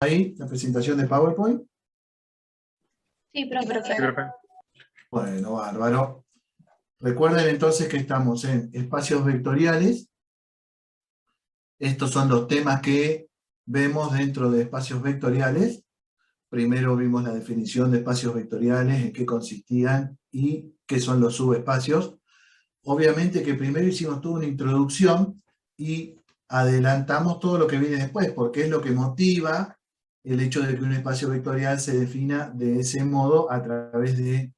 ahí la presentación de PowerPoint? Sí, profe. Bueno, bárbaro. Recuerden entonces que estamos en espacios vectoriales. Estos son los temas que vemos dentro de espacios vectoriales. Primero vimos la definición de espacios vectoriales, en qué consistían y qué son los subespacios. Obviamente que primero hicimos toda una introducción y adelantamos todo lo que viene después, porque es lo que motiva el hecho de que un espacio vectorial se defina de ese modo a través de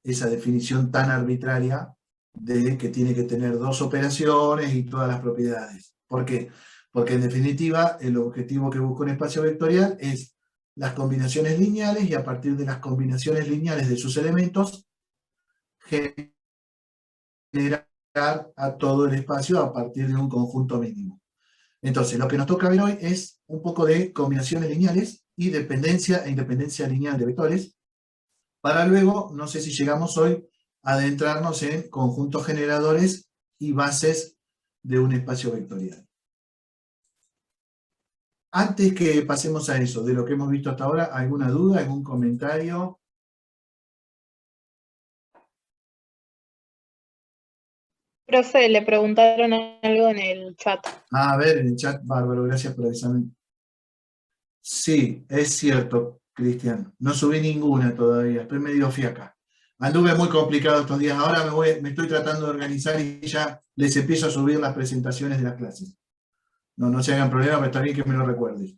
esa definición tan arbitraria de que tiene que tener dos operaciones y todas las propiedades. ¿Por qué? Porque en definitiva el objetivo que busca un espacio vectorial es las combinaciones lineales y a partir de las combinaciones lineales de sus elementos generar a todo el espacio a partir de un conjunto mínimo. Entonces, lo que nos toca ver hoy es un poco de combinaciones lineales y dependencia e independencia lineal de vectores, para luego, no sé si llegamos hoy, a adentrarnos en conjuntos generadores y bases de un espacio vectorial. Antes que pasemos a eso, de lo que hemos visto hasta ahora, ¿alguna duda, algún comentario? Profe, le preguntaron algo en el chat. A ver, en el chat, bárbaro, gracias por avisarme. Sí, es cierto, Cristian. No subí ninguna todavía, estoy medio fiaca. Anduve muy complicado estos días. Ahora me estoy tratando de organizar y ya les empiezo a subir las presentaciones de las clases. No se hagan problema, pero está bien que me lo recuerdes.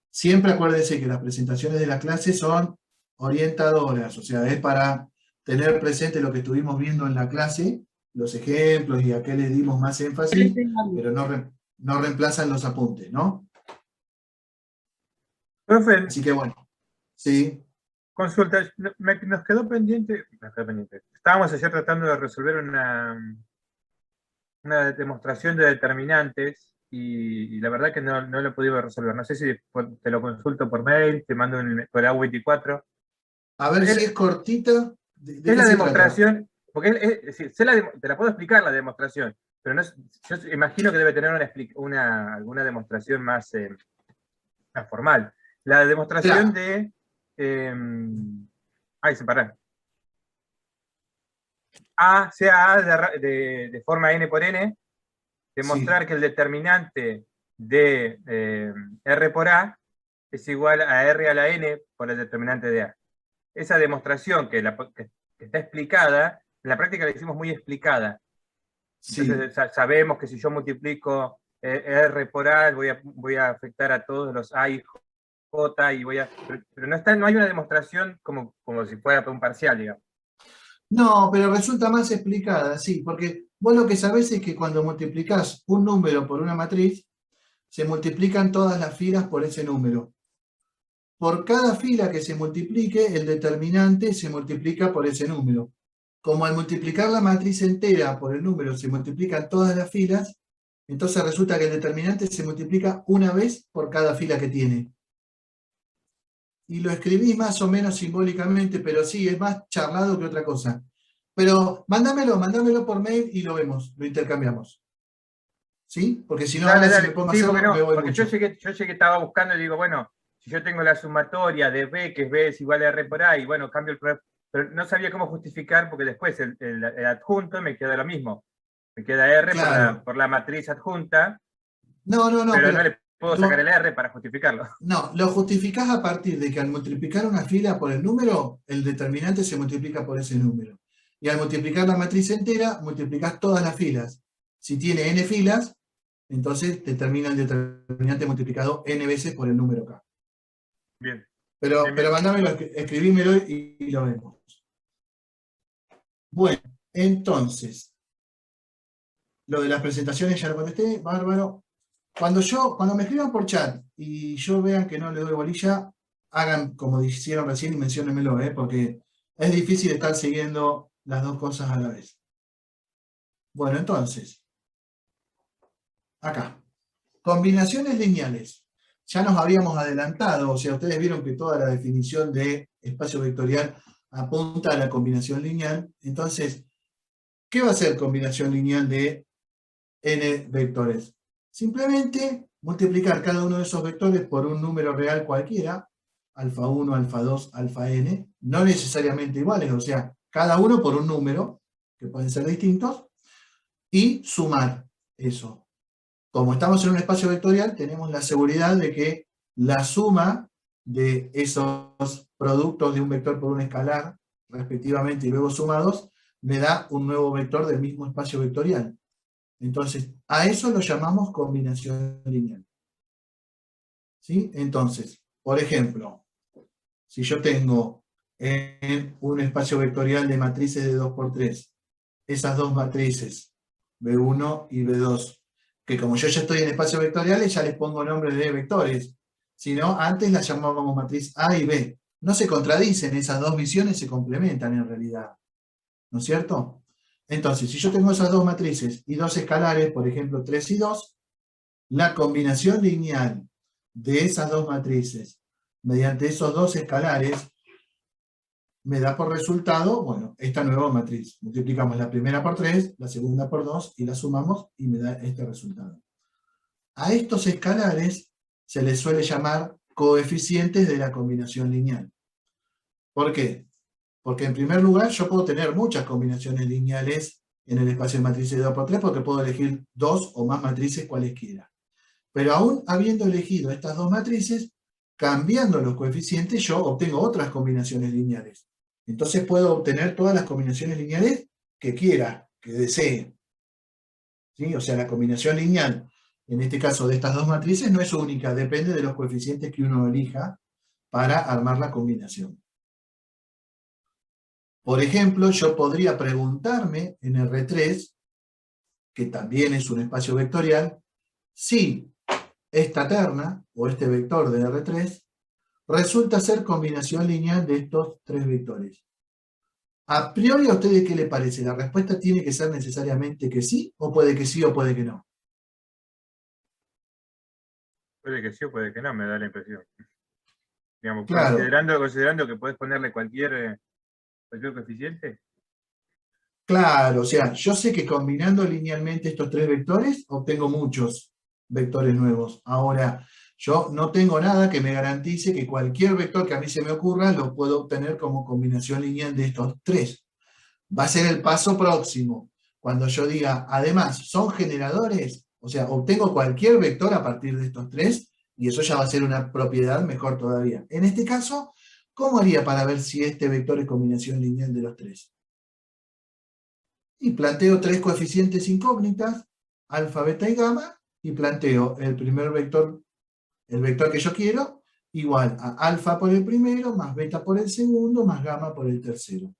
Siempre acuérdense que las presentaciones de las clases son orientadoras, o sea, es para tener presente lo que estuvimos viendo en la clase, los ejemplos y a qué le dimos más énfasis, pero no reemplazan los apuntes, ¿no? Profe, Así que bueno, sí. consulta, nos quedó pendiente. Estábamos ayer tratando de resolver una demostración de determinantes y la verdad que no lo he podido resolver. No sé si te lo consulto por mail, te mando por A24. A ver si es cortita. ¿De qué Es la se demostración, porque es decir, te la puedo explicar la demostración, pero no yo imagino que debe tener alguna demostración más formal. La demostración Claro. se pará. A sea A de forma n por n, demostrar Sí. que el determinante de R por A es igual a R a la n por el determinante de A. Esa demostración que está explicada, en la práctica la hicimos muy explicada. Entonces Sí. sabemos que si yo multiplico R por A, voy a afectar a todos los A y J, pero no hay una demostración como si fuera para un parcial, digamos. No, pero resulta más explicada, sí, porque vos lo que sabés es que cuando multiplicás un número por una matriz, se multiplican todas las filas por ese número. Por cada fila que se multiplique, el determinante se multiplica por ese número. Como al multiplicar la matriz entera por el número se multiplican todas las filas, entonces resulta que el determinante se multiplica una vez por cada fila que tiene. Y lo escribí más o menos simbólicamente, pero sí, es más charlado que otra cosa. Pero mándamelo por mail y lo vemos, lo intercambiamos. ¿Sí? Porque si no, ahora si me pongo a Sí, porque hacerlo, me voy porque mucho. yo llegué, estaba buscando y digo, bueno, si yo tengo la sumatoria de B, que es B es igual a R por A, y bueno, cambio el problema, pero no sabía cómo justificar, porque después el adjunto me queda lo mismo. Me queda R Claro. por la matriz adjunta, No, pero no le puedo sacar el lo, R para justificarlo. no, lo justificás a partir de que al multiplicar una fila por el número, el determinante se multiplica por ese número. Y al multiplicar la matriz entera, multiplicás todas las filas. Si tiene n filas, entonces te termina el determinante multiplicado n veces por el número k. Bien. Pero mandámelo, escribímelo y lo vemos. Bueno, entonces, lo de las presentaciones ya lo contesté, bárbaro. Cuando me escriban por chat y yo vean que no le doy bolilla, hagan como hicieron recién y menciónenmelo, porque es difícil estar siguiendo las dos cosas a la vez. Bueno, entonces, acá. Combinaciones lineales. Ya nos habíamos adelantado, o sea, ustedes vieron que toda la definición de espacio vectorial apunta a la combinación lineal. Entonces, ¿qué va a ser combinación lineal de n vectores? Simplemente multiplicar cada uno de esos vectores por un número real cualquiera, alfa 1, alfa 2, alfa n, no necesariamente iguales, o sea, cada uno por un número, que pueden ser distintos, y sumar eso. Como estamos en un espacio vectorial, tenemos la seguridad de que la suma de esos productos de un vector por un escalar, respectivamente, y luego sumados, me da un nuevo vector del mismo espacio vectorial. Entonces, a eso lo llamamos combinación lineal. ¿Sí? Entonces, por ejemplo, si yo tengo en un espacio vectorial de matrices de 2×3, esas dos matrices, B1 y B2, que como yo ya estoy en espacios vectoriales, ya les pongo nombres de vectores. Si no, antes las llamábamos matriz A y B. No se contradicen, esas dos visiones se complementan en realidad. ¿No es cierto? Entonces, si yo tengo esas dos matrices y dos escalares, por ejemplo 3 y 2, la combinación lineal de esas dos matrices mediante esos dos escalares me da por resultado, bueno, esta nueva matriz. Multiplicamos la primera por 3, la segunda por 2 y la sumamos y me da este resultado. A estos escalares se les suele llamar coeficientes de la combinación lineal. ¿Por qué? Porque en primer lugar yo puedo tener muchas combinaciones lineales en el espacio de matrices de 2×3 porque puedo elegir dos o más matrices cualesquiera. Pero aún habiendo elegido estas dos matrices, cambiando los coeficientes yo obtengo otras combinaciones lineales. Entonces puedo obtener todas las combinaciones lineales que quiera, que desee. ¿Sí? O sea, la combinación lineal, en este caso de estas dos matrices, no es única, depende de los coeficientes que uno elija para armar la combinación. Por ejemplo, yo podría preguntarme en R3, que también es un espacio vectorial, si esta terna, o este vector de R3, resulta ser combinación lineal de estos tres vectores. A priori, ¿a ustedes qué les parece? ¿La respuesta tiene que ser necesariamente que sí, o puede que sí o puede que no? Puede que sí o puede que no, me da la impresión. Digamos, Claro, considerando que podés ponerle cualquier coeficiente. claro, o sea, yo sé que combinando linealmente estos tres vectores, obtengo muchos vectores nuevos. Ahora, yo no tengo nada que me garantice que cualquier vector que a mí se me ocurra lo puedo obtener como combinación lineal de estos tres. Va a ser el paso próximo. Cuando yo diga, además, son generadores, o sea, obtengo cualquier vector a partir de estos tres, y eso ya va a ser una propiedad mejor todavía. En este caso, ¿cómo haría para ver si este vector es combinación lineal de los tres? Y planteo tres coeficientes incógnitas, alfa, beta y gamma, y planteo el primer vector, el vector que yo quiero, igual a alfa por el primero, más beta por el segundo, más gamma por el tercero.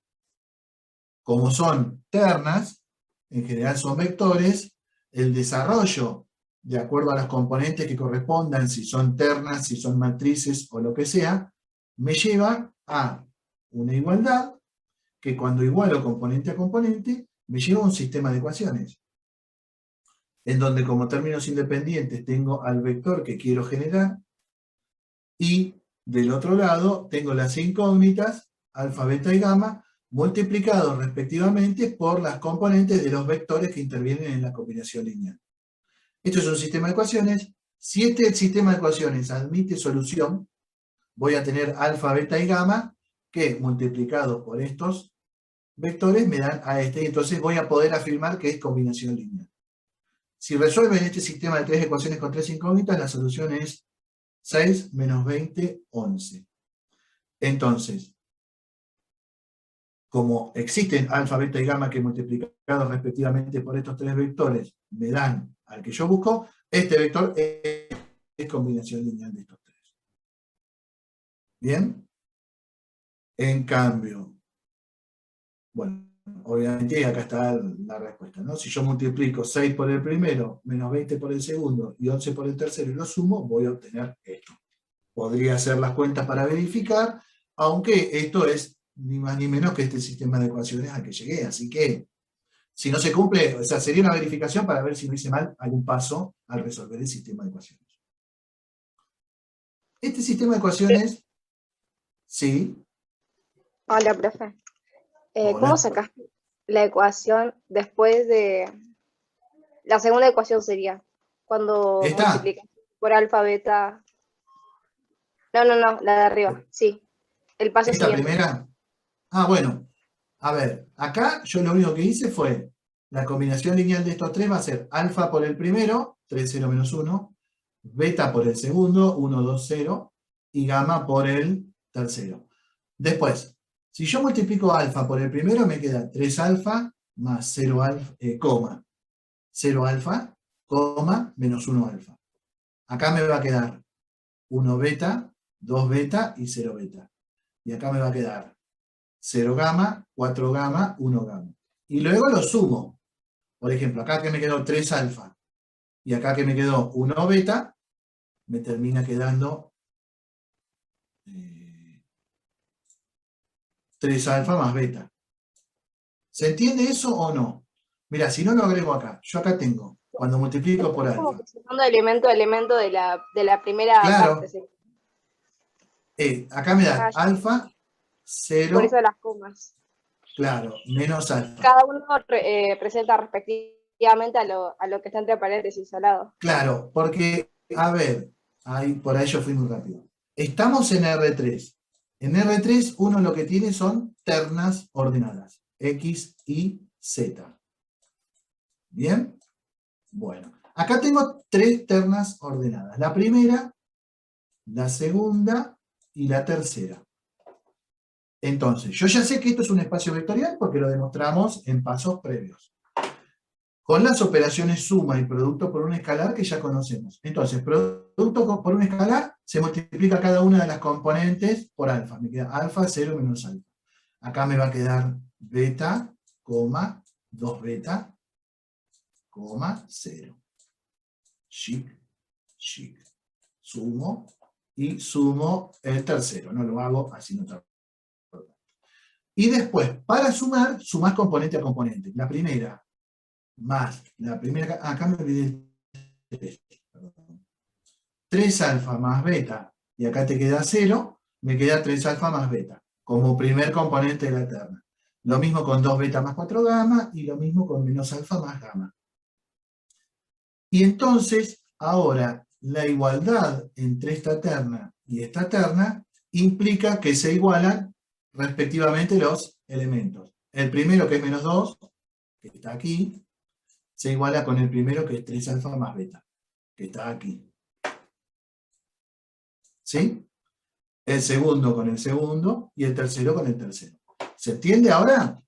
Como son ternas, en general son vectores, el desarrollo, de acuerdo a las componentes que correspondan, si son ternas, si son matrices o lo que sea, me lleva a una igualdad que cuando igualo componente a componente, me lleva a un sistema de ecuaciones, en donde como términos independientes tengo al vector que quiero generar, y del otro lado tengo las incógnitas, alfa, beta y gamma, multiplicados respectivamente por las componentes de los vectores que intervienen en la combinación lineal. Esto es un sistema de ecuaciones. Si este sistema de ecuaciones admite solución, voy a tener alfa, beta y gamma, que multiplicados por estos vectores me dan a este, y entonces voy a poder afirmar que es combinación lineal. Si resuelven este sistema de tres ecuaciones con tres incógnitas, la solución es 6 menos 20, 11. Entonces, como existen alfa, beta y gamma que multiplicados respectivamente por estos tres vectores me dan al que yo busco, este vector es combinación lineal de estos tres. ¿Bien? En cambio, bueno, obviamente acá está la respuesta, ¿no? Si yo multiplico 6 por el primero, menos 20 por el segundo y 11 por el tercero y lo sumo, voy a obtener esto. Podría hacer las cuentas para verificar, aunque esto es ni más ni menos que este sistema de ecuaciones al que llegué. Así que, si no se cumple, o sea, sería una verificación para ver si no hice mal algún paso al resolver el sistema de ecuaciones. Este sistema de ecuaciones, sí. Hola, profe. Hola. ¿Cómo sacaste la ecuación después de... La segunda ecuación sería, cuando ¿Esta? multiplicas. por alfa, beta. No, la de arriba, sí. El paso ¿Esta siguiente. primera? Ah, bueno. A ver, acá yo lo único que hice fue, la combinación lineal de estos tres va a ser alfa por el primero, 3, 0, menos 1, beta por el segundo, 1, 2, 0, y gamma por el tercero. Después, si yo multiplico alfa por el primero, me queda 3 alfa más 0 alfa, coma, 0 alfa, coma, menos 1 alfa. Acá me va a quedar 1 beta, 2 beta y 0 beta. Y acá me va a quedar 0 gamma, 4 gamma, 1 gamma. Y luego lo sumo. Por ejemplo, acá que me quedó 3 alfa y acá que me quedó 1 beta, me termina quedando 3 alfa más beta. ¿Se entiende eso o no? Mira, si no lo agrego acá. Yo acá tengo, cuando multiplico por Como alfa. que sumando elemento a elemento de la primera Claro. parte, sí. Acá me da Ah, ya. alfa, Por eso 0, las comas. claro, menos alfa. Cada uno presenta respectivamente a lo que está entre paréntesis al lado. Claro, porque, a ver, ahí, por ahí yo fui muy rápido. Estamos en R3. En R3 uno lo que tiene son ternas ordenadas, X, Y, Z. ¿Bien? Bueno, acá tengo 3 ternas ordenadas. La primera, la segunda y la tercera. Entonces, yo ya sé que esto es un espacio vectorial porque lo demostramos en pasos previos. Con las operaciones suma y producto por un escalar que ya conocemos. Entonces, producto por un escalar se multiplica cada una de las componentes por alfa. Me queda alfa, 0 menos alfa. Acá me va a quedar beta, 2 beta, 0. Chic. Sumo y sumo el tercero. No lo hago así no está. Y después, para sumar, sumás componente a componente. La primera más la primera, acá me olvidé 3 alfa más beta, y acá te queda 0, me queda 3 alfa más beta, como primer componente de la terna. Lo mismo con 2 beta más 4 gamma, y lo mismo con menos alfa más gamma. Y entonces, ahora, la igualdad entre esta terna y esta terna implica que se igualan respectivamente los elementos. El primero, que es menos 2, que está aquí, se iguala con el primero, que es 3 alfa más beta, que está aquí. ¿Sí? El segundo con el segundo y el tercero con el tercero. ¿Se entiende ahora?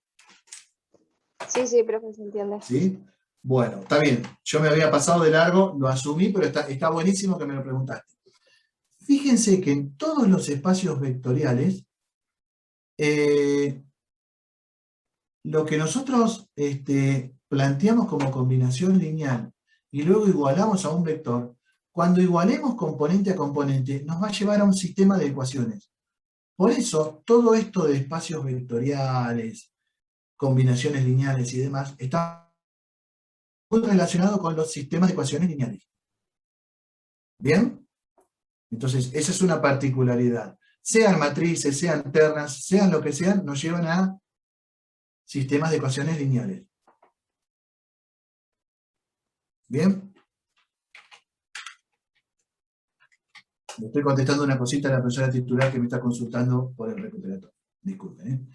Sí, profe, se entiende. ¿Sí? Bueno, está bien. Yo me había pasado de largo, lo asumí, pero está buenísimo que me lo preguntaste. Fíjense que en todos los espacios vectoriales, lo que nosotros planteamos como combinación lineal y luego igualamos a un vector, cuando igualemos componente a componente, nos va a llevar a un sistema de ecuaciones. Por eso, todo esto de espacios vectoriales, combinaciones lineales y demás, está muy relacionado con los sistemas de ecuaciones lineales. ¿Bien? Entonces, esa es una particularidad. Sean matrices, sean ternas, sean lo que sean, nos llevan a sistemas de ecuaciones lineales. ¿Bien? Le estoy contestando una cosita a la profesora titular que me está consultando por el recuperatorio. Disculpen.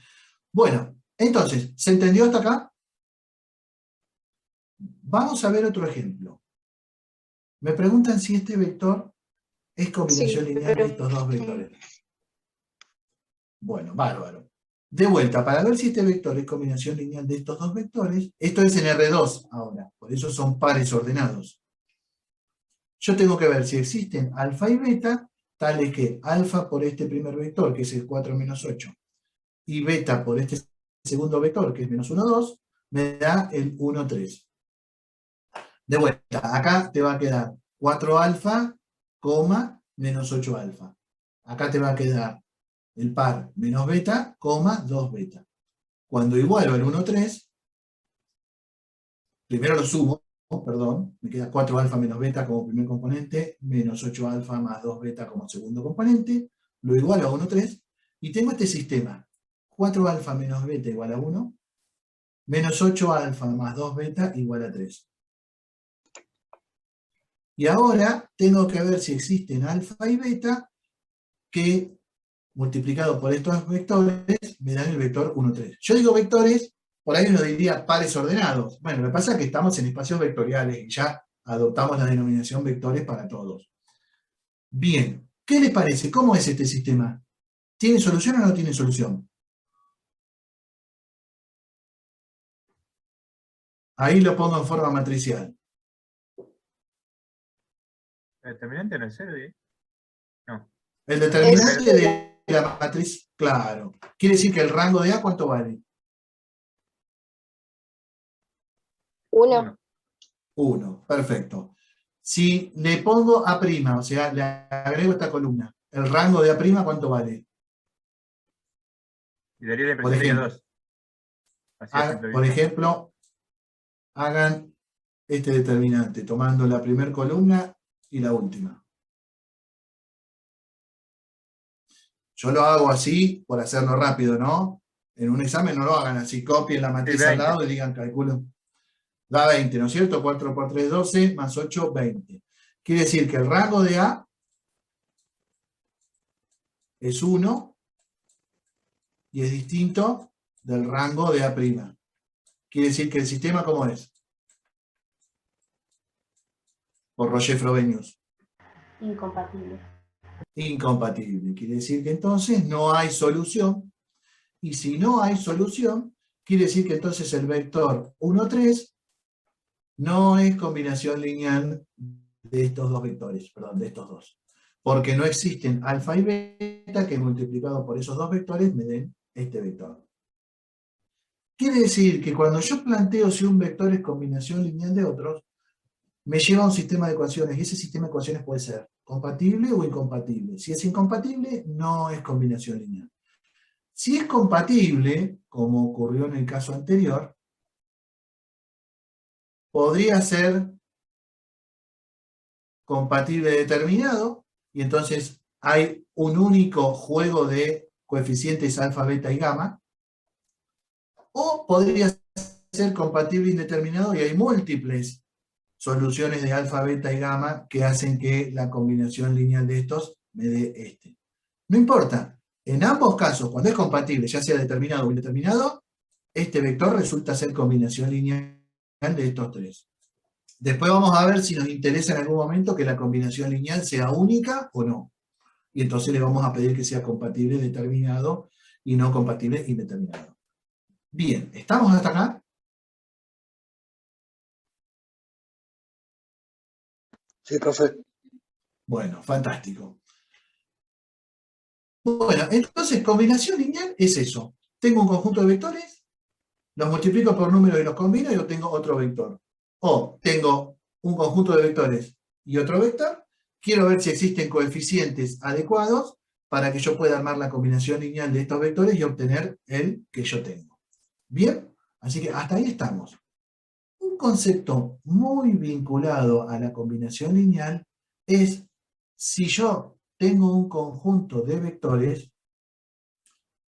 Bueno, entonces, ¿se entendió hasta acá? Vamos a ver otro ejemplo. Me preguntan si este vector es combinación lineal de estos dos vectores. Bueno, bárbaro. De vuelta, para ver si este vector es combinación lineal de estos dos vectores, esto es en R2 ahora, por eso son pares ordenados. Yo tengo que ver si existen alfa y beta, tales que alfa por este primer vector, que es el 4 menos 8, y beta por este segundo vector, que es menos 1, 2, me da el 1, 3. De vuelta, acá te va a quedar 4 alfa, menos 8 alfa. Acá te va a quedar el par menos beta, 2 beta. Cuando igualo el 1, 3, primero lo sumo, perdón, me queda 4 alfa menos beta como primer componente, menos 8 alfa más 2 beta como segundo componente, lo igualo a 1, 3, y tengo este sistema. 4 alfa menos beta igual a 1, menos 8 alfa más 2 beta igual a 3. Y ahora tengo que ver si existen alfa y beta que, multiplicado por estos vectores, me dan el vector 1, 3. Yo digo vectores, por ahí uno diría pares ordenados. Bueno, lo que pasa es que estamos en espacios vectoriales y ya adoptamos la denominación vectores para todos. Bien, ¿qué les parece? ¿Cómo es este sistema? ¿Tiene solución o no tiene solución? Ahí lo pongo en forma matricial. ¿El determinante no es 0? No. El determinante Es de la matriz, claro. Quiere decir que el rango de A, ¿cuánto vale? 1. 1, perfecto. Si le pongo A', o sea, le agrego esta columna, ¿el rango de A', ¿cuánto vale? Y daría la Por impresión de que ejemplo, 2. Así a simple por vista. ejemplo, hagan este determinante, tomando la primera columna y la última. Yo lo hago así, por hacerlo rápido, ¿no? En un examen no lo hagan así, copien la matriz Sí, al 20. lado y digan cálculo. Da 20, ¿no es cierto? 4 por 3, 12, más 8, 20. Quiere decir que el rango de A es 1 y es distinto del rango de A'. Quiere decir que el sistema, ¿cómo es? Por Roger-Frobenius. Incompatible. Incompatible. Quiere decir que entonces no hay solución. Y si no hay solución, quiere decir que entonces el vector 1, 3 no es combinación lineal de estos dos vectores, perdón, de estos dos. Porque no existen alfa y beta que multiplicado por esos dos vectores me den este vector. Quiere decir que cuando yo planteo si un vector es combinación lineal de otros, me lleva a un sistema de ecuaciones, y ese sistema de ecuaciones puede ser compatible o incompatible. Si es incompatible, no es combinación lineal. Si es compatible, como ocurrió en el caso anterior, podría ser compatible determinado, y entonces hay un único juego de coeficientes alfa, beta y gamma, o podría ser compatible indeterminado y hay múltiples soluciones de alfa, beta y gamma que hacen que la combinación lineal de estos me dé este. No importa, en ambos casos, cuando es compatible, ya sea determinado o indeterminado, este vector resulta ser combinación lineal de estos tres. Después vamos a ver si nos interesa en algún momento que la combinación lineal sea única o no. Y entonces le vamos a pedir que sea compatible determinado y no compatible indeterminado. Bien, ¿estamos hasta acá? Sí, profe. Bueno, fantástico. Bueno, entonces combinación lineal es eso. Tengo un conjunto de vectores, los multiplico por número y los combino y obtengo otro vector. O tengo un conjunto de vectores y otro vector, quiero ver si existen coeficientes adecuados para que yo pueda armar la combinación lineal de estos vectores y obtener el que yo tengo. ¿Bien? Así que hasta ahí estamos. Un concepto muy vinculado a la combinación lineal es si yo tengo un conjunto de vectores,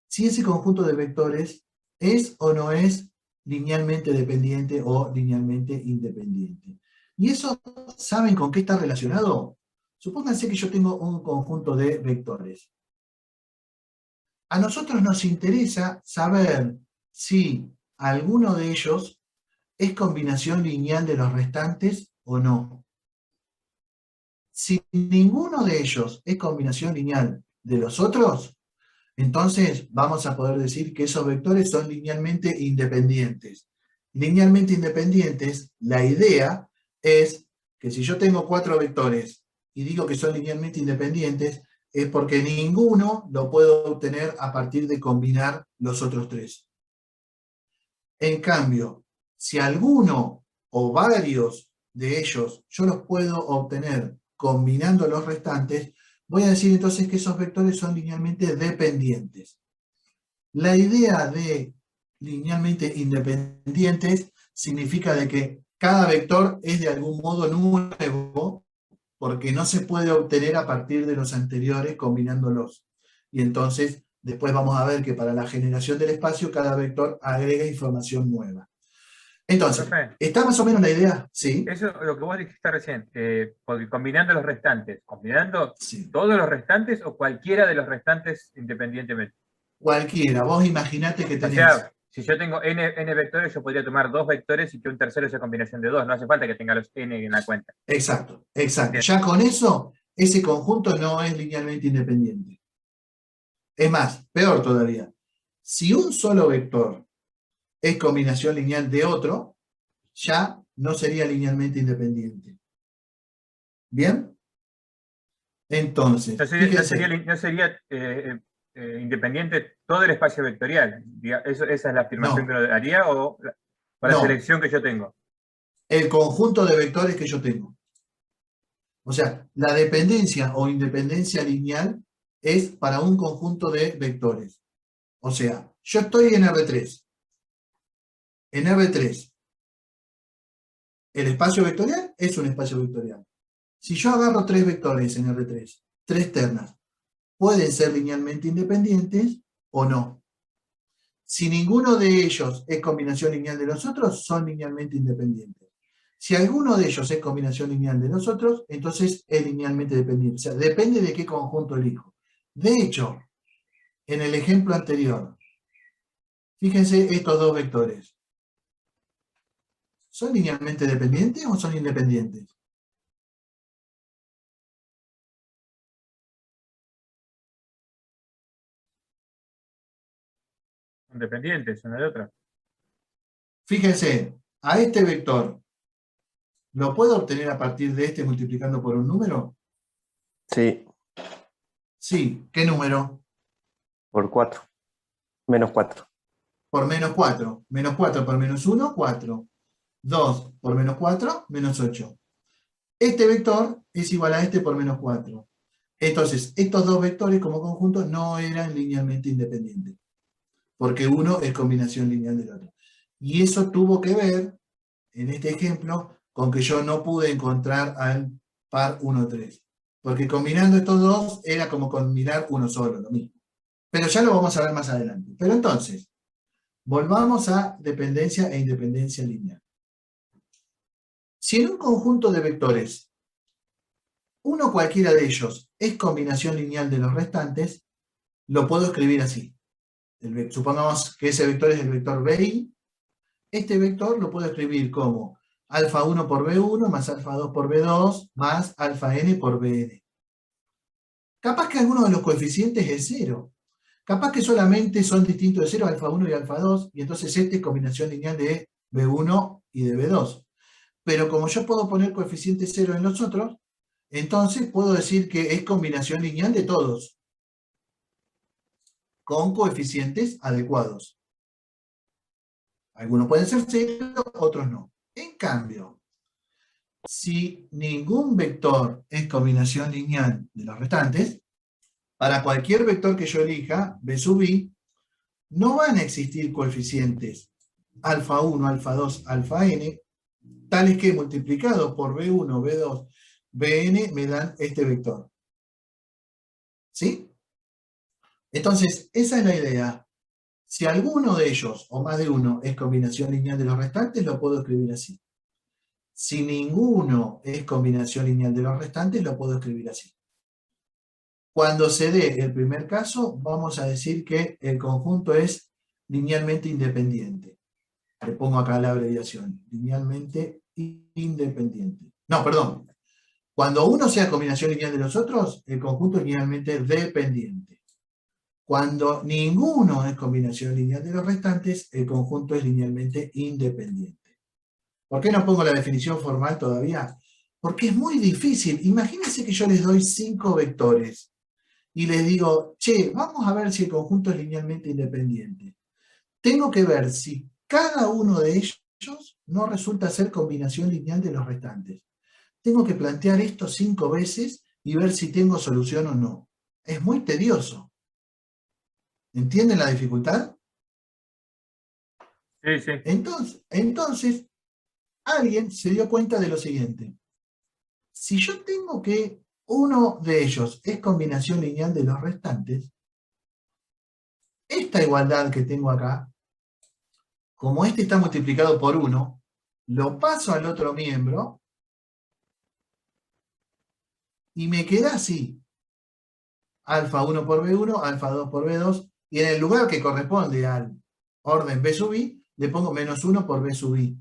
si ese conjunto de vectores es o no es linealmente dependiente o linealmente independiente. ¿Y eso saben con qué está relacionado? Supónganse que yo tengo un conjunto de vectores. A nosotros nos interesa saber si alguno de ellos es combinación lineal de los restantes o no. Si ninguno de ellos es combinación lineal de los otros, entonces vamos a poder decir que esos vectores son linealmente independientes. Linealmente independientes, la idea es que si yo tengo 4 vectores y digo que son linealmente independientes, es porque ninguno lo puedo obtener a partir de combinar los otros 3. En cambio, si alguno o varios de ellos yo los puedo obtener combinando los restantes, voy a decir entonces que esos vectores son linealmente dependientes. La idea de linealmente independientes significa de que cada vector es de algún modo nuevo porque no se puede obtener a partir de los anteriores combinándolos. Y entonces después vamos a ver que para la generación del espacio cada vector agrega información nueva. Entonces, Profe, ¿está más o menos la idea? Sí. eso es lo que vos dijiste recién, porque combinando los restantes, combinando Sí. todos los restantes o cualquiera de los restantes independientemente. Cualquiera. Vos imaginate que O tenés. sea, si yo tengo n vectores, yo podría tomar 2 vectores y que un tercero sea combinación de 2. No hace falta que tenga los n en la cuenta. Exacto, exacto. Entiendo. Ya con eso, ese conjunto no es linealmente independiente. Es más, peor todavía. Si un solo vector es combinación lineal de otro, ya no sería linealmente independiente. ¿Bien? Entonces, No fíjense. no sería independiente todo el espacio vectorial. ¿Esa es la afirmación que No, uno haría o la no. selección que yo tengo? El conjunto de vectores que yo tengo. O sea, la dependencia o independencia lineal es para un conjunto de vectores. O sea, yo estoy en R3. En R3, el espacio vectorial es un espacio vectorial. Si yo agarro 3 vectores en R3, 3 ternas, pueden ser linealmente independientes o no. Si ninguno de ellos es combinación lineal de los otros, son linealmente independientes. Si alguno de ellos es combinación lineal de los otros, entonces es linealmente dependiente. O sea, depende de qué conjunto elijo. De hecho, en el ejemplo anterior, fíjense estos dos vectores. ¿Son linealmente dependientes o son independientes? Independientes, una de otra. Fíjense, a este vector, ¿lo puedo obtener a partir de este multiplicando por un número? Sí, Sí. ¿Qué número? por 4. Menos 4. Por menos 4. Menos 4 por menos 1, 4. 2 por menos 4, menos 8. Este vector es igual a este por menos 4. Entonces, estos dos vectores como conjunto no eran linealmente independientes, porque uno es combinación lineal del otro. Y eso tuvo que ver, en este ejemplo, con que yo no pude encontrar al par 1, 3. Porque combinando estos dos era como combinar uno solo, lo mismo. Pero ya lo vamos a ver más adelante. Pero entonces, volvamos a dependencia e independencia lineal. Si en un conjunto de vectores, uno cualquiera de ellos es combinación lineal de los restantes, lo puedo escribir así. Supongamos que ese vector es el vector BI. Este vector lo puedo escribir como alfa 1 por B1 más alfa 2 por B2 más alfa n por Bn. Capaz que alguno de los coeficientes es 0. Capaz que solamente son distintos de 0 alfa 1 y alfa 2, y entonces este es combinación lineal de B1 y de B2. Pero como yo puedo poner coeficiente 0 en los otros, entonces puedo decir que es combinación lineal de todos, con coeficientes adecuados. Algunos pueden ser 0, otros no. En cambio, si ningún vector es combinación lineal de los restantes, para cualquier vector que yo elija, B sub i, no van a existir coeficientes alfa 1, alfa 2, alfa n, tales que multiplicados por B1, B2, Bn me dan este vector. ¿Sí? Entonces, esa es la idea. Si alguno de ellos, o más de uno, es combinación lineal de los restantes, lo puedo escribir así. Si ninguno es combinación lineal de los restantes, lo puedo escribir así. Cuando se dé el primer caso, vamos a decir que el conjunto es linealmente independiente. Le pongo acá la abreviación, linealmente independiente. No, perdón. Cuando uno sea combinación lineal de los otros, el conjunto es linealmente dependiente. Cuando ninguno es combinación lineal de los restantes, el conjunto es linealmente independiente. ¿Por qué no pongo la definición formal todavía? Porque es muy difícil. Imagínense que yo les doy 5 vectores y les digo, che, vamos a ver si el conjunto es linealmente independiente. Tengo que ver si cada uno de ellos no resulta ser combinación lineal de los restantes. Tengo que plantear esto 5 veces y ver si tengo solución o no. Es muy tedioso. ¿Entienden la dificultad? Sí, sí. Entonces, alguien se dio cuenta de lo siguiente. Si yo tengo que uno de ellos es combinación lineal de los restantes, esta igualdad que tengo acá como este está multiplicado por 1, lo paso al otro miembro y me queda así. Alfa 1 por B1, alfa 2 por B2, y en el lugar que corresponde al orden B sub I, le pongo menos 1 por B sub I.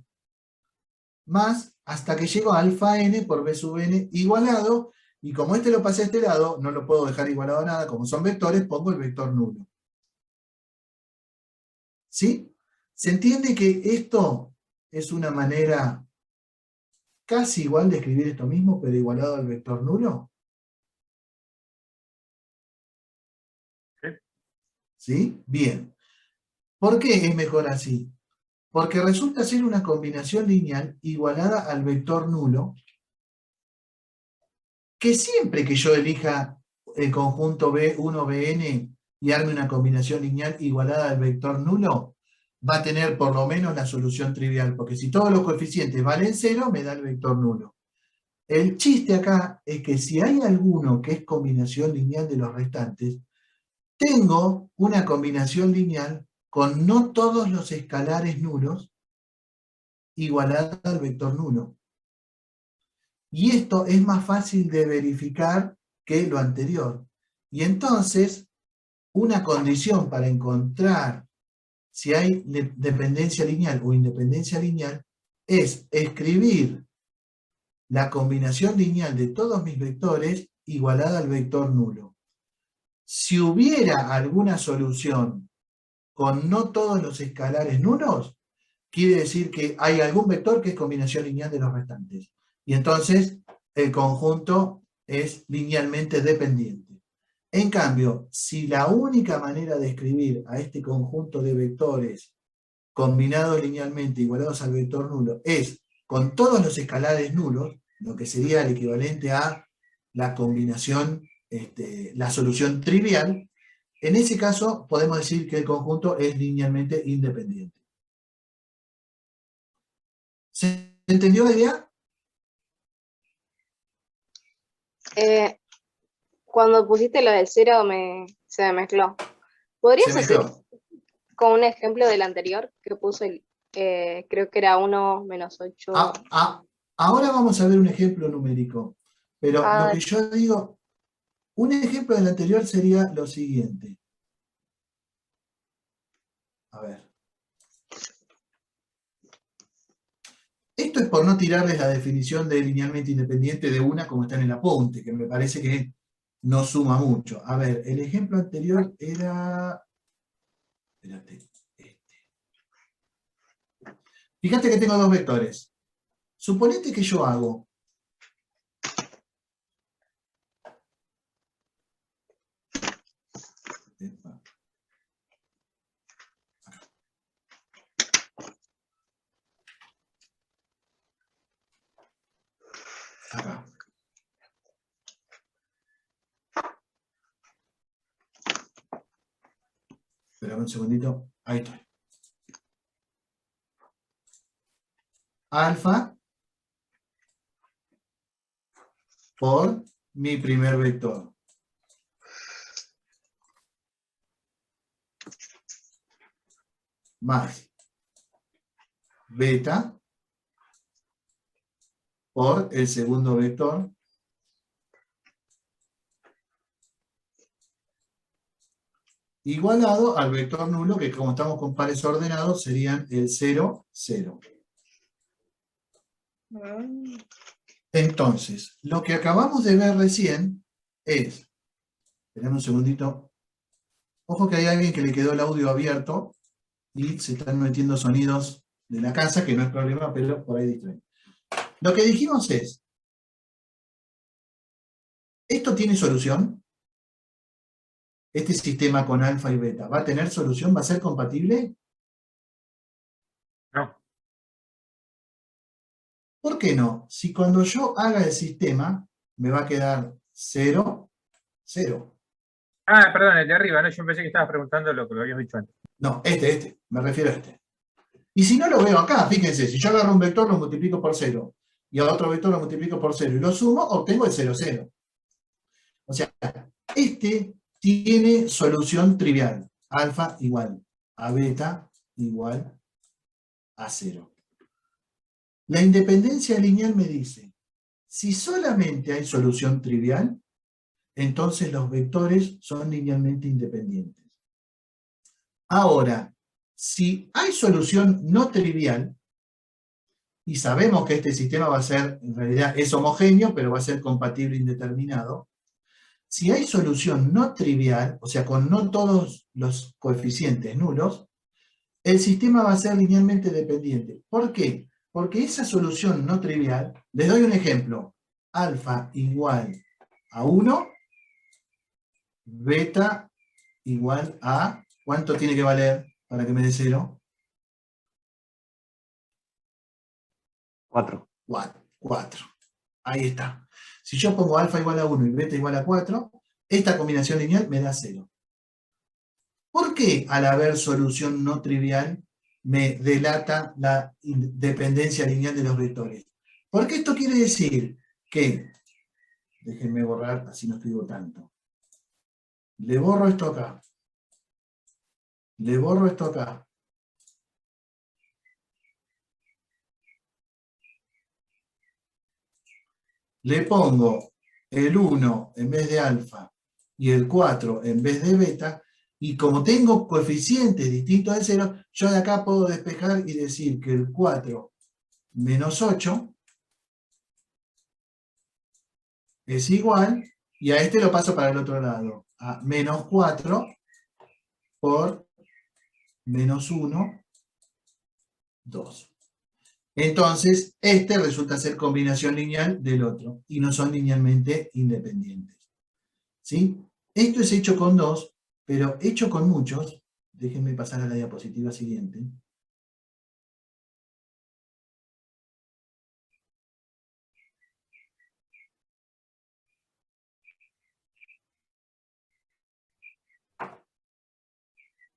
Más, hasta que llego a alfa n por B sub n igualado, y como este lo pasé a este lado, no lo puedo dejar igualado a nada, como son vectores, pongo el vector nulo. ¿Sí? ¿Se entiende que esto es una manera casi igual de escribir esto mismo, pero igualado al vector nulo? ¿Sí? Bien. ¿Por qué es mejor así? Porque resulta ser una combinación lineal igualada al vector nulo, que siempre que yo elija el conjunto B1-Bn y arme una combinación lineal igualada al vector nulo, va a tener por lo menos la solución trivial, porque si todos los coeficientes valen 0, me da el vector nulo. El chiste acá es que si hay alguno que es combinación lineal de los restantes, tengo una combinación lineal con no todos los escalares nulos igualada al vector nulo. Y esto es más fácil de verificar que lo anterior. Y entonces, una condición para encontrar si hay dependencia lineal o independencia lineal es escribir la combinación lineal de todos mis vectores igualada al vector nulo. Si hubiera alguna solución con no todos los escalares nulos, quiere decir que hay algún vector que es combinación lineal de los restantes. Y entonces el conjunto es linealmente dependiente. En cambio, si la única manera de escribir a este conjunto de vectores combinados linealmente igualados al vector nulo es con todos los escalares nulos, lo que sería el equivalente a la combinación, la solución trivial, en ese caso podemos decir que el conjunto es linealmente independiente. ¿Se entendió la idea? Cuando pusiste lo del 0 se me mezcló. ¿Podrías Se hacer mezcló. con un ejemplo del anterior que puso creo que era 1 menos 8? Ahora vamos a ver un ejemplo numérico. Pero lo que yo digo, un ejemplo del anterior sería lo siguiente. A ver. Esto es por no tirarles la definición de linealmente independiente de una como está en el apunte, que me parece que no suma mucho. A ver, el ejemplo anterior era... Espérate, Fíjate que tengo dos vectores. Suponete que yo hago... Acá. Espérame un segundito. Ahí estoy. Alfa por mi primer vector. Más beta por el segundo vector. Igualado al vector nulo, que como estamos con pares ordenados, serían el 0, 0. Entonces, lo que acabamos de ver recién es, esperame un segundito, ojo que hay alguien que le quedó el audio abierto y se están metiendo sonidos de la casa, que no es problema, pero por ahí distraen. Lo que dijimos es, ¿esto tiene solución? Este sistema con alfa y beta, ¿va a tener solución? ¿Va a ser compatible? No. ¿Por qué no? Si cuando yo haga el sistema, me va a quedar 0, 0. Ah, perdón, el de arriba, ¿no? Yo pensé que estabas preguntando lo que lo habías dicho antes. No, me refiero a este. Y si no lo veo acá, fíjense, si yo agarro un vector, lo multiplico por 0, y a otro vector lo multiplico por 0, y lo sumo, obtengo el 0, 0. O sea, este tiene solución trivial. Alfa igual a beta igual a 0. La independencia lineal me dice, si solamente hay solución trivial, entonces los vectores son linealmente independientes. Ahora, si hay solución no trivial, y sabemos que este sistema va a ser, en realidad es homogéneo, pero va a ser compatible indeterminado, si hay solución no trivial, o sea, con no todos los coeficientes nulos, el sistema va a ser linealmente dependiente. ¿Por qué? Porque esa solución no trivial, les doy un ejemplo, alfa igual a 1, beta igual a, ¿cuánto tiene que valer para que me dé 0? 4. 4. Ahí está. Si yo pongo alfa igual a 1 y beta igual a 4, esta combinación lineal me da 0. ¿Por qué al haber solución no trivial me delata la dependencia lineal de los vectores? Porque esto quiere decir que, déjenme borrar, así no escribo tanto. Le borro esto acá. Le borro esto acá. Le pongo el 1 en vez de alfa y el 4 en vez de beta, y como tengo coeficientes distintos de 0, yo de acá puedo despejar y decir que el 4 menos 8 es igual, y a este lo paso para el otro lado, a menos 4 por menos 1, 2. Entonces, este resulta ser combinación lineal del otro, y no son linealmente independientes. ¿Sí? Esto es hecho con 2, pero hecho con muchos, déjenme pasar a la diapositiva siguiente.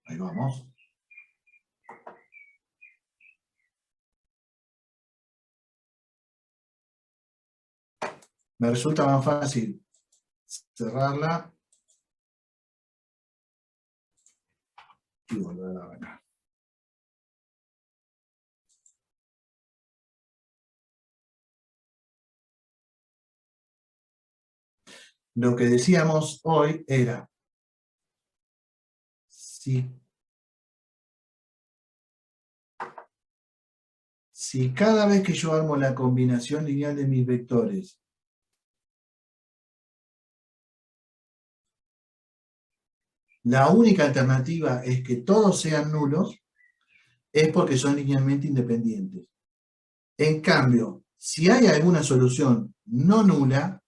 Ahí vamos. Me resulta más fácil cerrarla y volver a ganar. Lo que decíamos hoy era, si cada vez que yo armo la combinación lineal de mis vectores, la única alternativa es que todos sean nulos, es porque son linealmente independientes. En cambio, si hay alguna solución no nula,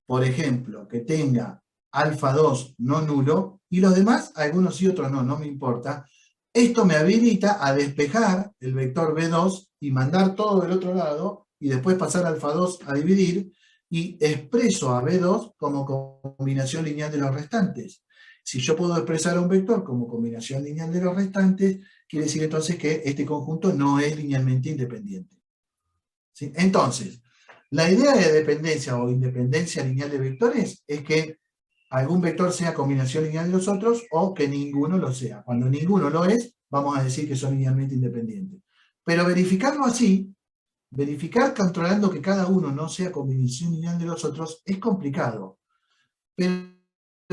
por ejemplo, que tenga alfa 2 no nulo, y los demás, algunos sí, otros no, no me importa, esto me habilita a despejar el vector B2 y mandar todo del otro lado, y después pasar alfa 2 a dividir, y expreso a B2 como combinación lineal de los restantes. Si yo puedo expresar a un vector como combinación lineal de los restantes, quiere decir entonces que este conjunto no es linealmente independiente. ¿Sí? Entonces, la idea de dependencia o independencia lineal de vectores es que algún vector sea combinación lineal de los otros o que ninguno lo sea. Cuando ninguno lo es, vamos a decir que son linealmente independientes. Pero verificarlo así, verificar controlando que cada uno no sea combinación lineal de los otros, es complicado. Pero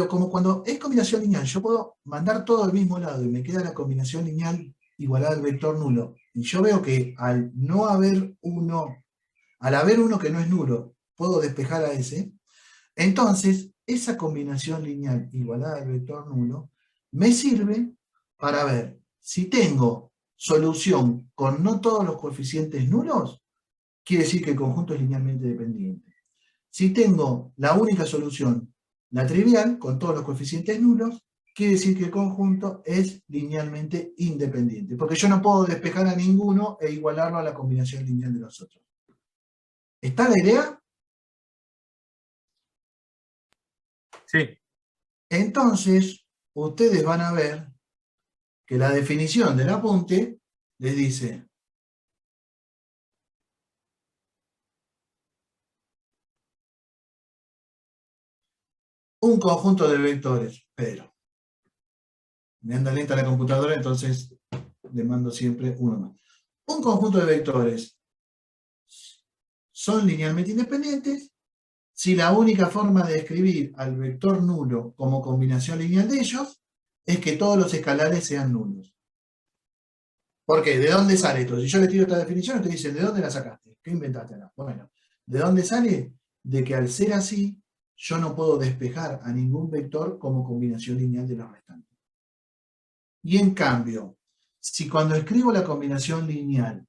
como cuando es combinación lineal, yo puedo mandar todo al mismo lado y me queda la combinación lineal igualada al vector nulo. Y yo veo que al no haber uno, al haber uno que no es nulo, puedo despejar a ese. Entonces, esa combinación lineal igualada al vector nulo me sirve para ver si tengo solución con no todos los coeficientes nulos, quiere decir que el conjunto es linealmente dependiente. Si tengo la única solución, la trivial, con todos los coeficientes nulos, quiere decir que el conjunto es linealmente independiente, porque yo no puedo despejar a ninguno e igualarlo a la combinación lineal de los otros. ¿Está la idea? Sí. Entonces, ustedes van a ver que la definición del apunte les dice un conjunto de vectores, pero me anda lenta la computadora, entonces le mando siempre uno más. un conjunto de vectores son linealmente independientes si la única forma de escribir al vector nulo como combinación lineal de ellos es que todos los escalares sean nulos. ¿Por qué? ¿De dónde sale esto? Si yo le tiro esta definición, ustedes dicen, ¿de dónde la sacaste? ¿Qué inventaste acá? Bueno, ¿de dónde sale? De que al ser así, yo no puedo despejar a ningún vector como combinación lineal de los restantes. Y en cambio, si cuando escribo la combinación lineal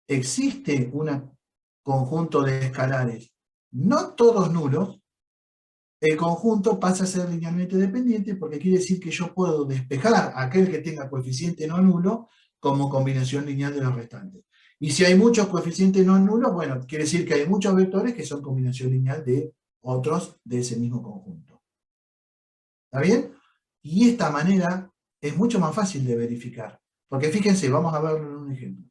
existe un conjunto de escalares, no todos nulos, el conjunto pasa a ser linealmente dependiente porque quiere decir que yo puedo despejar a aquel que tenga coeficiente no nulo como combinación lineal de los restantes. Y si hay muchos coeficientes no nulos, bueno, quiere decir que hay muchos vectores que son combinación lineal de otros de ese mismo conjunto. ¿Está bien? Y esta manera es mucho más fácil de verificar. Porque fíjense, vamos a verlo en un ejemplo.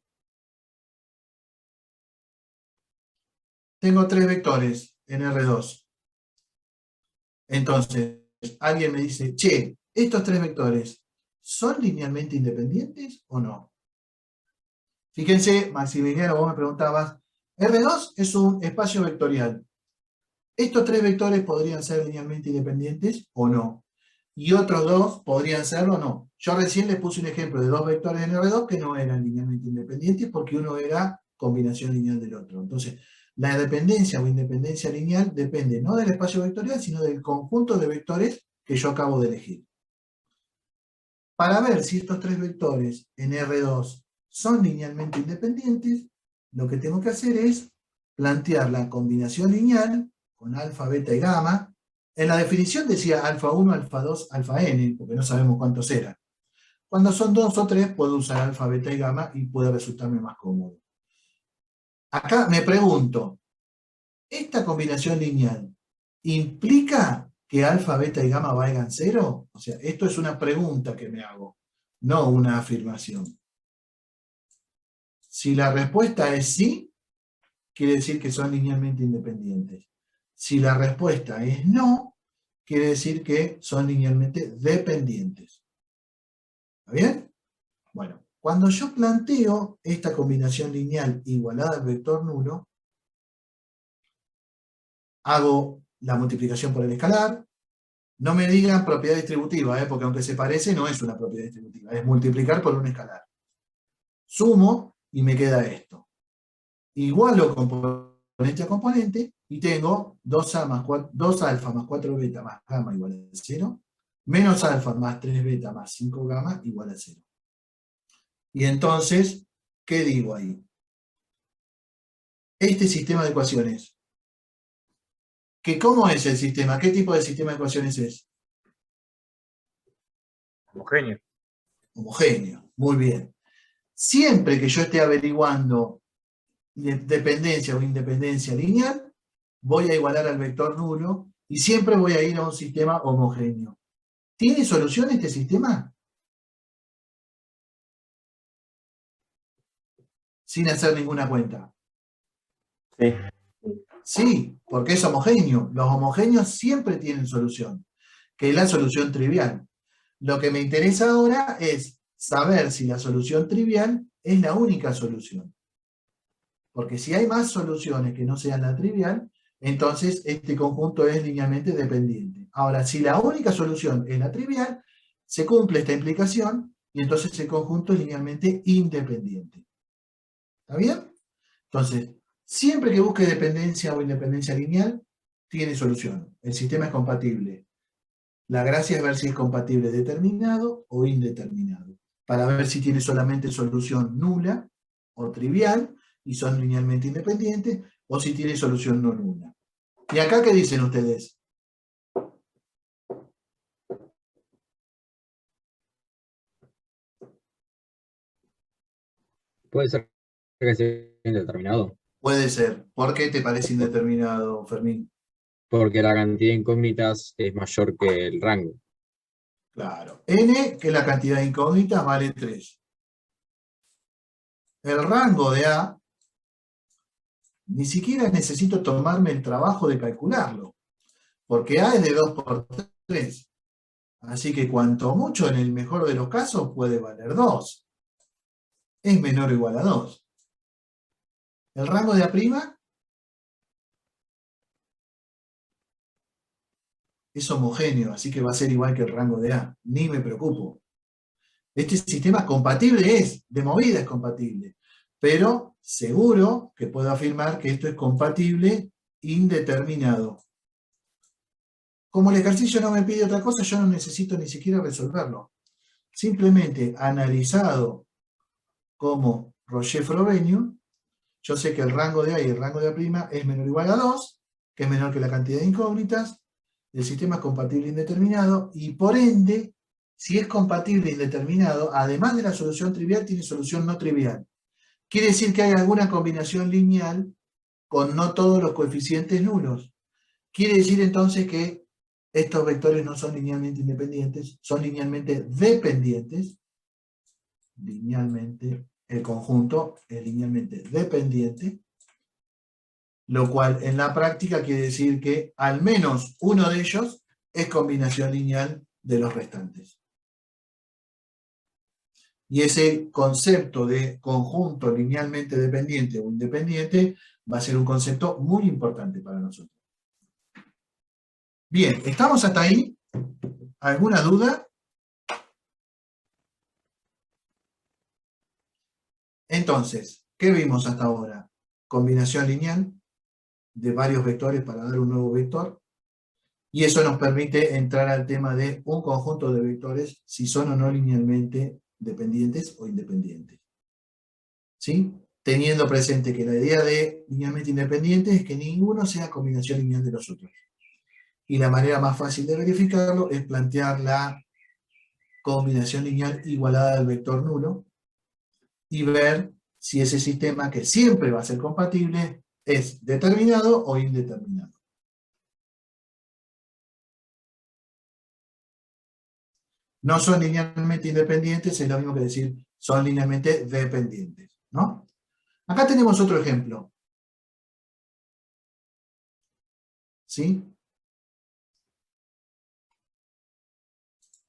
Tengo 3 vectores en R2. Entonces, alguien me dice, che, ¿estos 3 vectores son linealmente independientes o no? Fíjense, Maximiliano, vos me preguntabas, R2 es un espacio vectorial. ¿Estos 3 vectores podrían ser linealmente independientes o no? Y otros 2 podrían serlo o no. Yo recién les puse un ejemplo de 2 vectores en R2 que no eran linealmente independientes porque uno era combinación lineal del otro. Entonces, la dependencia o independencia lineal depende no del espacio vectorial, sino del conjunto de vectores que yo acabo de elegir. Para ver si estos 3 vectores en R2 son linealmente independientes, lo que tengo que hacer es plantear la combinación lineal con alfa, beta y gamma. En la definición decía alfa 1, alfa 2, alfa n, porque no sabemos cuántos eran. Cuando son 2 o 3, puedo usar alfa, beta y gamma y puede resultarme más cómodo. Acá me pregunto, ¿esta combinación lineal implica que alfa, beta y gamma valgan 0? O sea, esto es una pregunta que me hago, no una afirmación. Si la respuesta es sí, quiere decir que son linealmente independientes. Si la respuesta es no, quiere decir que son linealmente dependientes. ¿Está bien? Bueno, cuando yo planteo esta combinación lineal igualada al vector nulo, hago la multiplicación por el escalar. No me digan propiedad distributiva, porque aunque se parece, no es una propiedad distributiva, es multiplicar por un escalar. Sumo y me queda esto. Igualo componente a componente y tengo 2 alfa más 4 beta más gamma igual a 0, menos alfa más 3 beta más 5 gamma igual a 0. Y entonces, ¿qué digo ahí? Este sistema de ecuaciones, ¿cómo es el sistema? ¿Qué tipo de sistema de ecuaciones es? Homogéneo. Homogéneo, muy bien. Siempre que yo esté averiguando dependencia o independencia lineal, voy a igualar al vector nulo y siempre voy a ir a un sistema homogéneo. ¿Tiene solución este sistema? Sin hacer ninguna cuenta. Sí. Sí, porque es homogéneo. Los homogéneos siempre tienen solución, que es la solución trivial. Lo que me interesa ahora es saber si la solución trivial es la única solución. Porque si hay más soluciones que no sean la trivial, entonces este conjunto es linealmente dependiente. Ahora, si la única solución es la trivial, se cumple esta implicación y entonces el conjunto es linealmente independiente. ¿Está bien? Entonces, siempre que busque dependencia o independencia lineal, tiene solución. El sistema es compatible. La gracia es ver si es compatible determinado o indeterminado. Para ver si tiene solamente solución nula o trivial y son linealmente independientes, o si tiene solución no nula. ¿Y acá qué dicen ustedes? Puede ser que sea indeterminado, Puede ser. ¿Por qué te parece indeterminado, Fermín? porque la cantidad de incógnitas es mayor que el rango. Claro. N, que es la cantidad de incógnitas, vale 3. El rango de A, ni siquiera necesito tomarme el trabajo de calcularlo, porque A es de 2 por 3. Así que cuanto mucho, en el mejor de los casos, puede valer 2. es menor o igual a 2. El rango de A' es homogéneo, así que va a ser igual que el rango de A. Ni me preocupo. Este sistema compatible es, de movida es compatible, pero seguro que puedo afirmar que esto es compatible indeterminado. Como el ejercicio no me pide otra cosa, yo no necesito ni siquiera resolverlo. Simplemente analizado como Roger-Frobenius, yo sé que el rango de A y el rango de A' es menor o igual a 2, que es menor que la cantidad de incógnitas, el sistema es compatible indeterminado, y por ende, si es compatible indeterminado, además de la solución trivial, tiene solución no trivial. Quiere decir que hay alguna combinación lineal con no todos los coeficientes nulos. Quiere decir entonces que estos vectores no son linealmente independientes, son linealmente dependientes. Linealmente, el conjunto es linealmente dependiente, lo cual en la práctica quiere decir que al menos uno de ellos es combinación lineal de los restantes. Y ese concepto de conjunto linealmente dependiente o independiente va a ser un concepto muy importante para nosotros. Bien, ¿estamos hasta ahí? ¿Alguna duda? Entonces, ¿qué vimos hasta ahora? Combinación lineal de varios vectores para dar un nuevo vector. Y eso nos permite entrar al tema de un conjunto de vectores, si son o no linealmente dependientes o independientes. ¿Sí? Teniendo presente que la idea de linealmente independiente es que ninguno sea combinación lineal de los otros. Y la manera más fácil de verificarlo es plantear la combinación lineal igualada al vector nulo y ver si ese sistema, que siempre va a ser compatible, es determinado o indeterminado. No son linealmente independientes, es lo mismo que decir son linealmente dependientes, ¿no? Acá tenemos otro ejemplo. ¿Sí?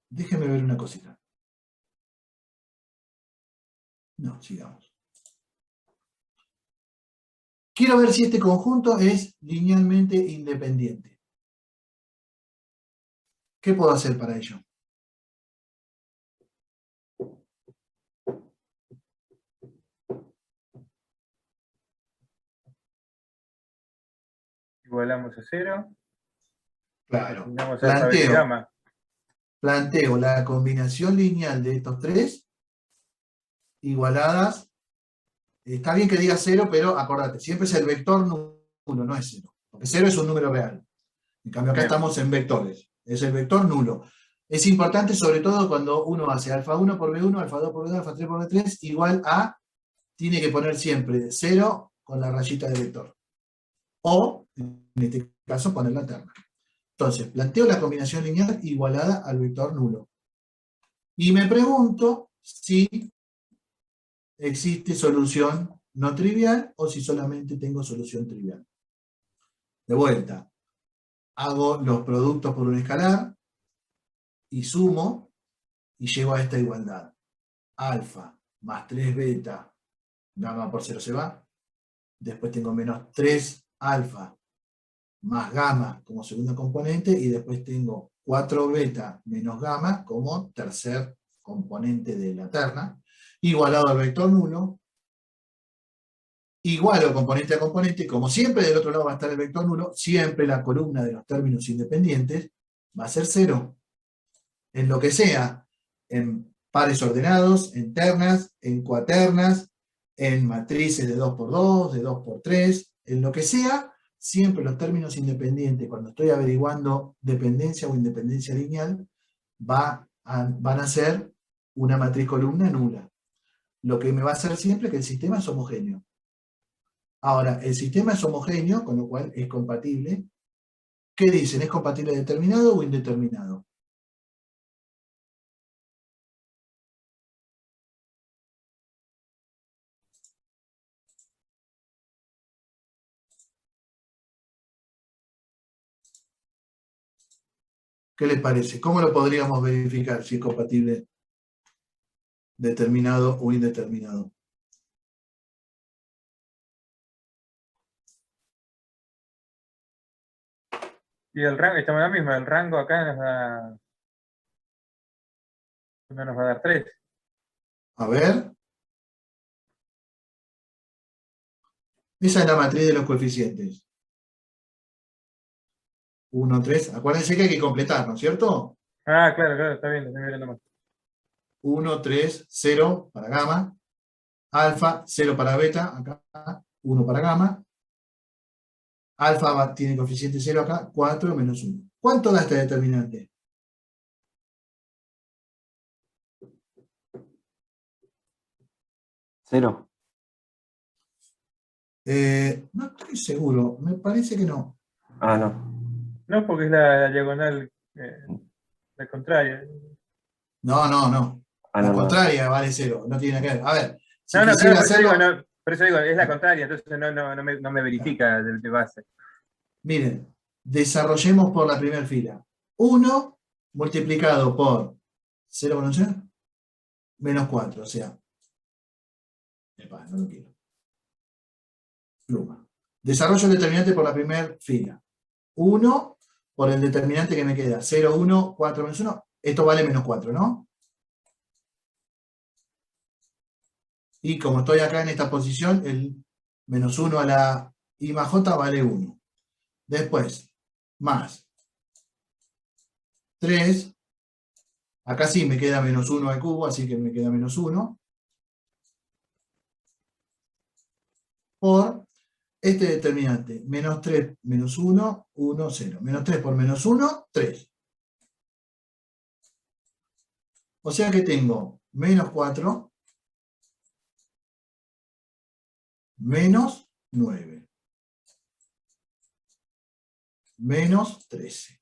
Déjenme ver una cosita. No, sigamos. Quiero ver si este conjunto es linealmente independiente. ¿Qué puedo hacer para ello? Igualamos a 0. Claro. Asignamos alfa, beta y gamma. Planteo la combinación lineal de estos tres igualadas. Está bien que diga 0, pero acordate, siempre es el vector nulo, no es 0. Porque 0 es un número real. En cambio acá Bien. estamos en vectores. Es el vector nulo. Es importante sobre todo cuando uno hace alfa 1 por b1, alfa 2 por b2, alfa 3 por b3, igual a, tiene que poner siempre 0 con la rayita de vector. O, en este caso, poner la terna. Entonces, planteo la combinación lineal igualada al vector nulo. Y me pregunto si existe solución no trivial o si solamente tengo solución trivial. De vuelta, hago los productos por un escalar y sumo y llego a esta igualdad. Alfa más 3 beta, gamma por 0 se va. Después tengo menos 3 alfa más gamma como segunda componente, y después tengo 4 beta menos gamma como tercer componente de la terna, igualado al vector nulo, igualo componente a componente, como siempre del otro lado va a estar el vector nulo, siempre la columna de los términos independientes va a ser 0. En lo que sea, en pares ordenados, en ternas, en cuaternas, en matrices de 2×2, de 2×3, en lo que sea, siempre los términos independientes, cuando estoy averiguando dependencia o independencia lineal, van a ser una matriz columna nula. Lo que me va a hacer siempre que el sistema es homogéneo. Ahora, el sistema es homogéneo, con lo cual es compatible. ¿Qué dicen? ¿Es compatible determinado o indeterminado? ¿Qué les parece? ¿Cómo lo podríamos verificar si es compatible determinado o indeterminado? Y el rango, estamos en la misma, el rango acá no nos va a dar 3. A ver. Esa es la matriz de los coeficientes. 1, 3. Acuérdense que hay que completar, ¿no es cierto? Ah, claro, está bien, lo estoy mirando más. 1, 3, 0 para gamma. Alfa, 0 para beta, acá. 1 para gamma. Alfa tiene coeficiente 0 acá. 4 menos 1. ¿Cuánto da este determinante? ¿Cero? No estoy seguro. Me parece que no. Ah, no. No, porque es la diagonal, la contraria. No. Ah, La no, no. contraria vale 0. No tiene nada que ver. A ver, si No, claro, quisiera por eso digo, hacerlo... por eso digo, es la contraria, entonces no me verifica de base. Miren, desarrollemos por la primera fila. 1 multiplicado por 0,1 menos 4, o sea, no lo quiero. Pluma. Desarrollo el determinante por la primera fila. 1 por el determinante que me queda. 0, 1, 4 menos 1. Esto vale menos 4, ¿no? Y como estoy acá en esta posición, el menos 1 a la I más J vale 1. Después, más 3. Acá sí me queda menos 1 al cubo, así que me queda menos 1. Por este determinante, menos 3, menos 1, 1, 0. Menos 3 por menos 1, 3. O sea que tengo menos 4, menos 9, menos 13.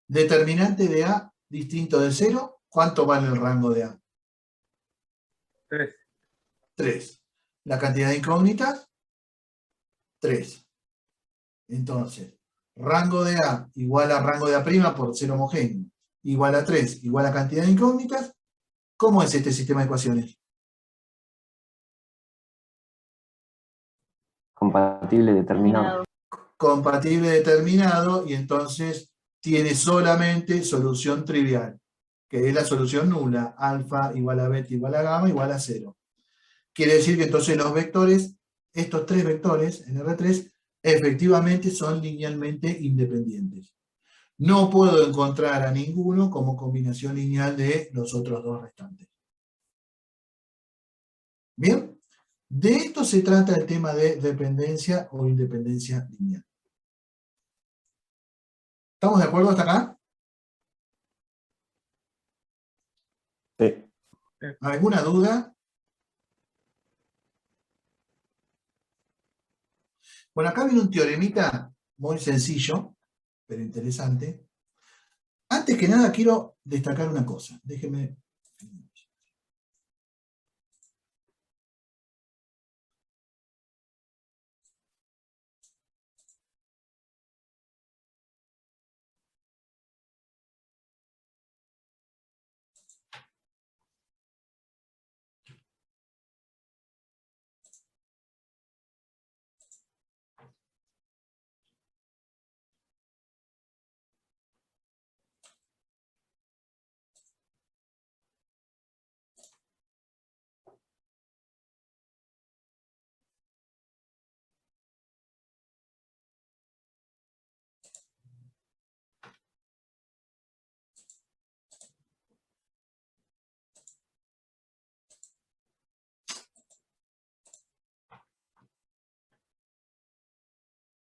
Determinante de A distinto de 0, ¿cuánto vale el rango de A? 3. 3. La cantidad de incógnitas, 3. Entonces, rango de A igual a rango de A' por ser homogéneo, igual a 3, igual a cantidad de incógnitas. ¿Cómo es este sistema de ecuaciones? Compatible determinado. Compatible determinado, y entonces tiene solamente solución trivial, que es la solución nula, alfa igual a beta igual a gamma igual a 0. Quiere decir que entonces los vectores, estos tres vectores en R3, efectivamente son linealmente independientes. No puedo encontrar a ninguno como combinación lineal de los otros dos restantes. ¿Bien? De esto se trata el tema de dependencia o independencia lineal. ¿Estamos de acuerdo hasta acá? Sí. ¿Alguna duda? Bueno, acá viene un teoremita muy sencillo, pero interesante. Antes que nada quiero destacar una cosa. Déjenme...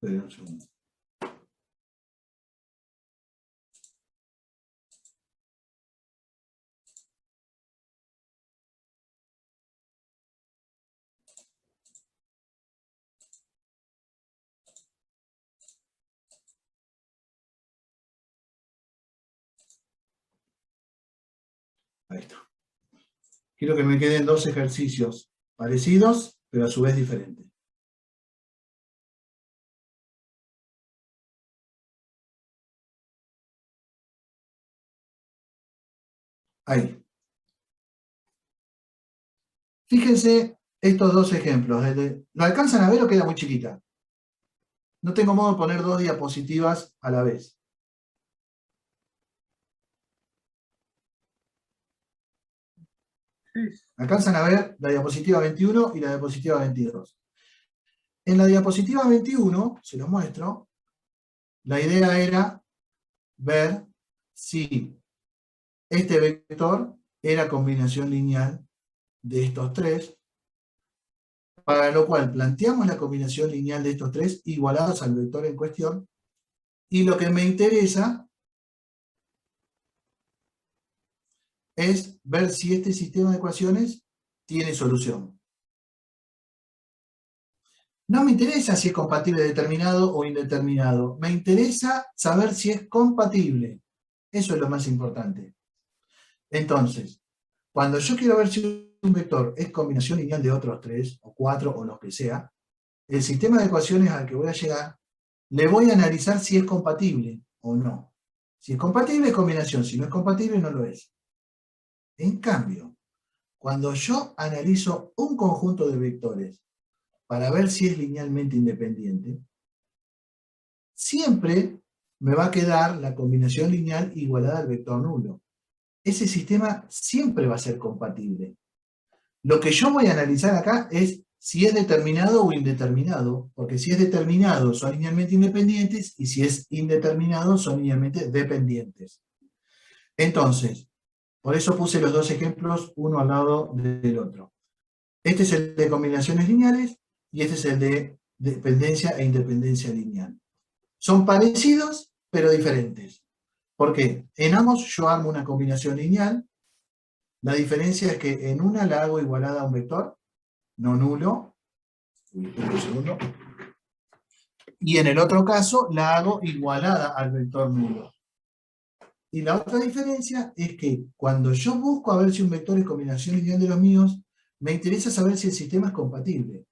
Esperen un segundo. Ahí está. Quiero que me queden dos ejercicios parecidos, pero a su vez diferentes. Ahí. Fíjense estos dos ejemplos. ¿Lo alcanzan a ver o queda muy chiquita? No tengo modo de poner 2 diapositivas a la vez. Sí. Alcanzan a ver la diapositiva 21 y la diapositiva 22. En la diapositiva 21, se los muestro, la idea era ver si este vector era combinación lineal de estos tres, para lo cual planteamos la combinación lineal de estos tres igualados al vector en cuestión, y lo que me interesa es ver si este sistema de ecuaciones tiene solución. No me interesa si es compatible determinado o indeterminado, me interesa saber si es compatible. Eso es lo más importante. Entonces, cuando yo quiero ver si un vector es combinación lineal de otros 3 o 4 o los que sea, el sistema de ecuaciones al que voy a llegar, le voy a analizar si es compatible o no. Si es compatible es combinación, si no es compatible no lo es. En cambio, cuando yo analizo un conjunto de vectores para ver si es linealmente independiente, siempre me va a quedar la combinación lineal igualada al vector nulo. Ese sistema siempre va a ser compatible. Lo que yo voy a analizar acá es si es determinado o indeterminado, porque si es determinado son linealmente independientes y si es indeterminado son linealmente dependientes. Entonces, por eso puse los dos ejemplos uno al lado del otro. Este es el de combinaciones lineales y este es el de dependencia e independencia lineal. Son parecidos, pero diferentes. ¿Por qué? En ambos yo armo una combinación lineal. La diferencia es que en una la hago igualada a un vector, no nulo. Un segundo. Y en el otro caso la hago igualada al vector nulo. Y la otra diferencia es que cuando yo busco a ver si un vector es combinación lineal de los míos, me interesa saber si el sistema es compatible.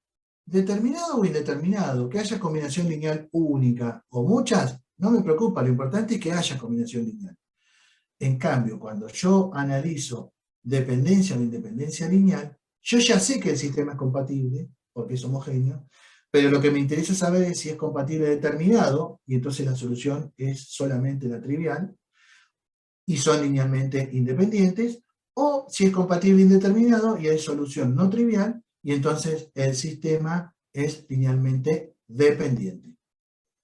Determinado o indeterminado, que haya combinación lineal única o muchas, no me preocupa, lo importante es que haya combinación lineal. En cambio, cuando yo analizo dependencia o independencia lineal, yo ya sé que el sistema es compatible, porque es homogéneo, pero lo que me interesa saber es si es compatible determinado, y entonces la solución es solamente la trivial, y son linealmente independientes, o si es compatible indeterminado y hay solución no trivial, y entonces el sistema es linealmente dependiente.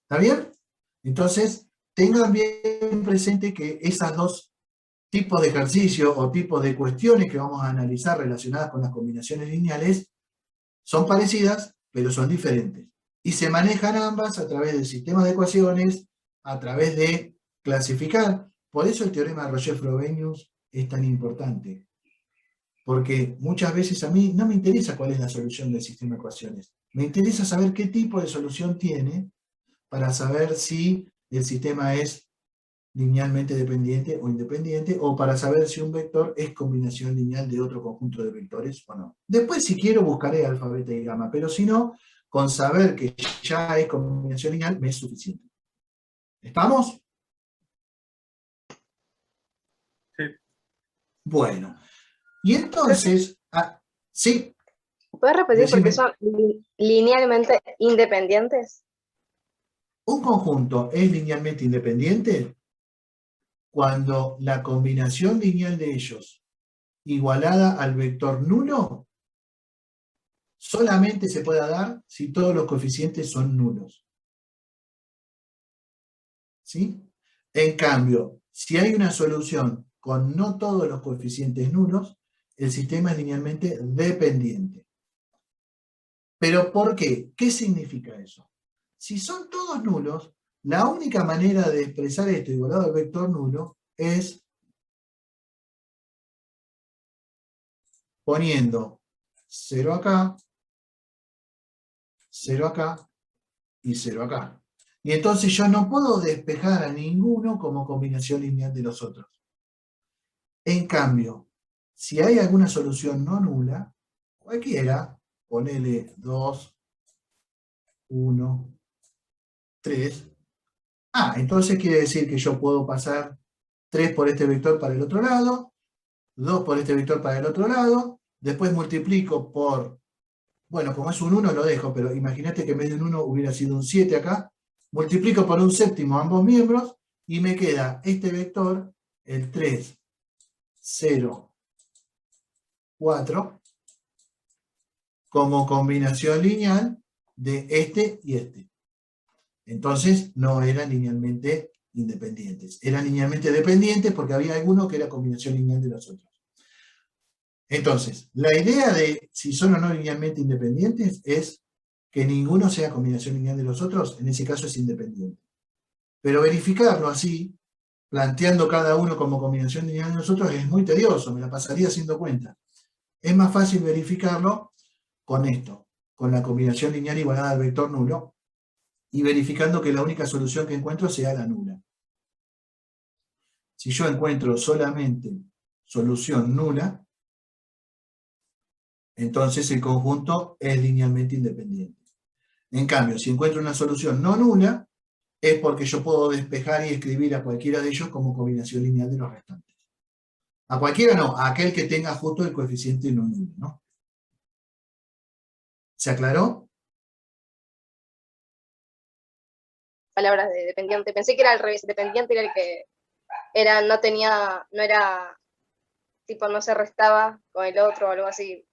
¿Está bien? Entonces, tengan bien presente que esos dos tipos de ejercicio o tipos de cuestiones que vamos a analizar relacionadas con las combinaciones lineales son parecidas, pero son diferentes. Y se manejan ambas a través del sistema de ecuaciones, a través de clasificar. Por eso el teorema de Roger-Frobenius es tan importante. Porque muchas veces a mí no me interesa cuál es la solución del sistema de ecuaciones. Me interesa saber qué tipo de solución tiene para saber si el sistema es linealmente dependiente o independiente, o para saber si un vector es combinación lineal de otro conjunto de vectores o no. Después, si quiero, buscaré alfa, beta y gamma, pero si no, con saber que ya es combinación lineal me es suficiente. ¿Estamos? Sí. Bueno. Y entonces, sí. ¿Puedes repetir por Decime. qué son linealmente independientes? Un conjunto es linealmente independiente cuando la combinación lineal de ellos igualada al vector nulo solamente se puede dar si todos los coeficientes son nulos. ¿Sí? En cambio, si hay una solución con no todos los coeficientes nulos, el sistema es linealmente dependiente. ¿Pero por qué? ¿Qué significa eso? Si son todos nulos, la única manera de expresar esto igualado al vector nulo es poniendo 0 acá, 0 acá y 0 acá. Y entonces yo no puedo despejar a ninguno como combinación lineal de los otros. En cambio, si hay alguna solución no nula, cualquiera, ponele 2, 1, 3. Entonces quiere decir que yo puedo pasar 3 por este vector para el otro lado, 2 por este vector para el otro lado, después multiplico por, bueno, como es un 1 lo dejo, pero imagínate que en vez de un 1 hubiera sido un 7 acá, multiplico por un séptimo ambos miembros, y me queda este vector, el 3, 0, 4, como combinación lineal de este y este. Entonces no eran linealmente independientes. Eran linealmente dependientes porque había alguno que era combinación lineal de los otros. Entonces, la idea de si son o no linealmente independientes es que ninguno sea combinación lineal de los otros, en ese caso es independiente. Pero verificarlo así, planteando cada uno como combinación lineal de los otros, es muy tedioso, me la pasaría haciendo cuenta. Es más fácil verificarlo con esto, con la combinación lineal igualada al vector nulo, y verificando que la única solución que encuentro sea la nula. Si yo encuentro solamente solución nula, entonces el conjunto es linealmente independiente. En cambio, si encuentro una solución no nula, es porque yo puedo despejar y escribir a cualquiera de ellos como combinación lineal de los restantes. A cualquiera no, a aquel que tenga justo el coeficiente no nulo, ¿no? ¿Se aclaró? Palabras de dependiente. Pensé que era al revés. Dependiente era el que no era, tipo, no se restaba con el otro o algo así.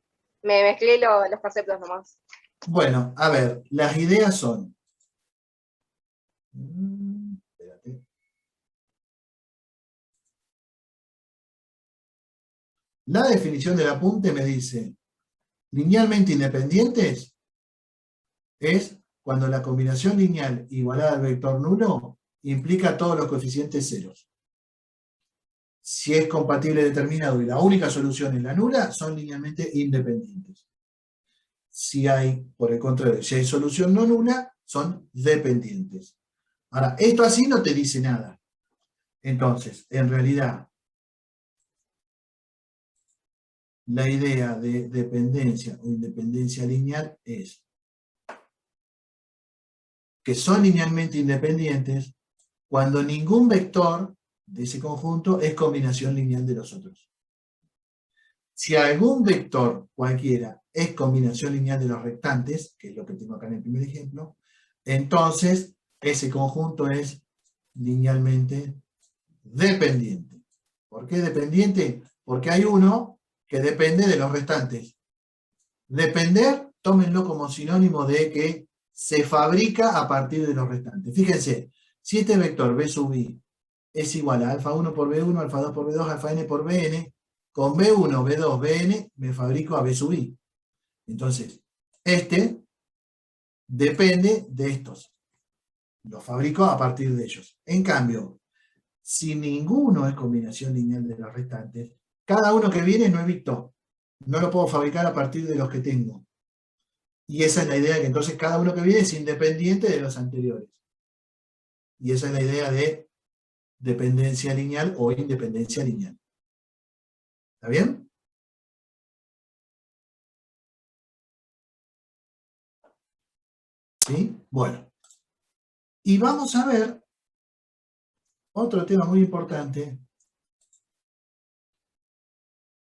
Me mezclé los conceptos nomás. Bueno, a ver, las ideas son... Espérate. La definición del apunte me dice, linealmente independientes es cuando la combinación lineal igualada al vector nulo implica todos los coeficientes ceros. Si es compatible determinado y la única solución es la nula, son linealmente independientes. Si hay, por el contrario, si hay solución no nula, son dependientes. Ahora, esto así no te dice nada. Entonces, en realidad, la idea de dependencia o independencia lineal es que son linealmente independientes cuando ningún vector de ese conjunto es combinación lineal de los otros. Si algún vector cualquiera es combinación lineal de los restantes, que es lo que tengo acá en el primer ejemplo, entonces ese conjunto es linealmente dependiente. ¿Por qué dependiente? Porque hay uno que depende de los restantes. Depender, tómenlo como sinónimo de que se fabrica a partir de los restantes. Fíjense, si este vector b sub i es igual a alfa 1 por b1, alfa 2 por b2, alfa n por bn, con b1, b2, bn me fabrico a b sub i. Entonces, este depende de estos. Lo fabrico a partir de ellos. En cambio, si ninguno es combinación lineal de los restantes, cada uno que viene no es Victor. No lo puedo fabricar a partir de los que tengo. Y esa es la idea de que entonces cada uno que viene es independiente de los anteriores. Y esa es la idea de dependencia lineal o independencia lineal. ¿Está bien? ¿Sí? Bueno. Y vamos a ver otro tema muy importante.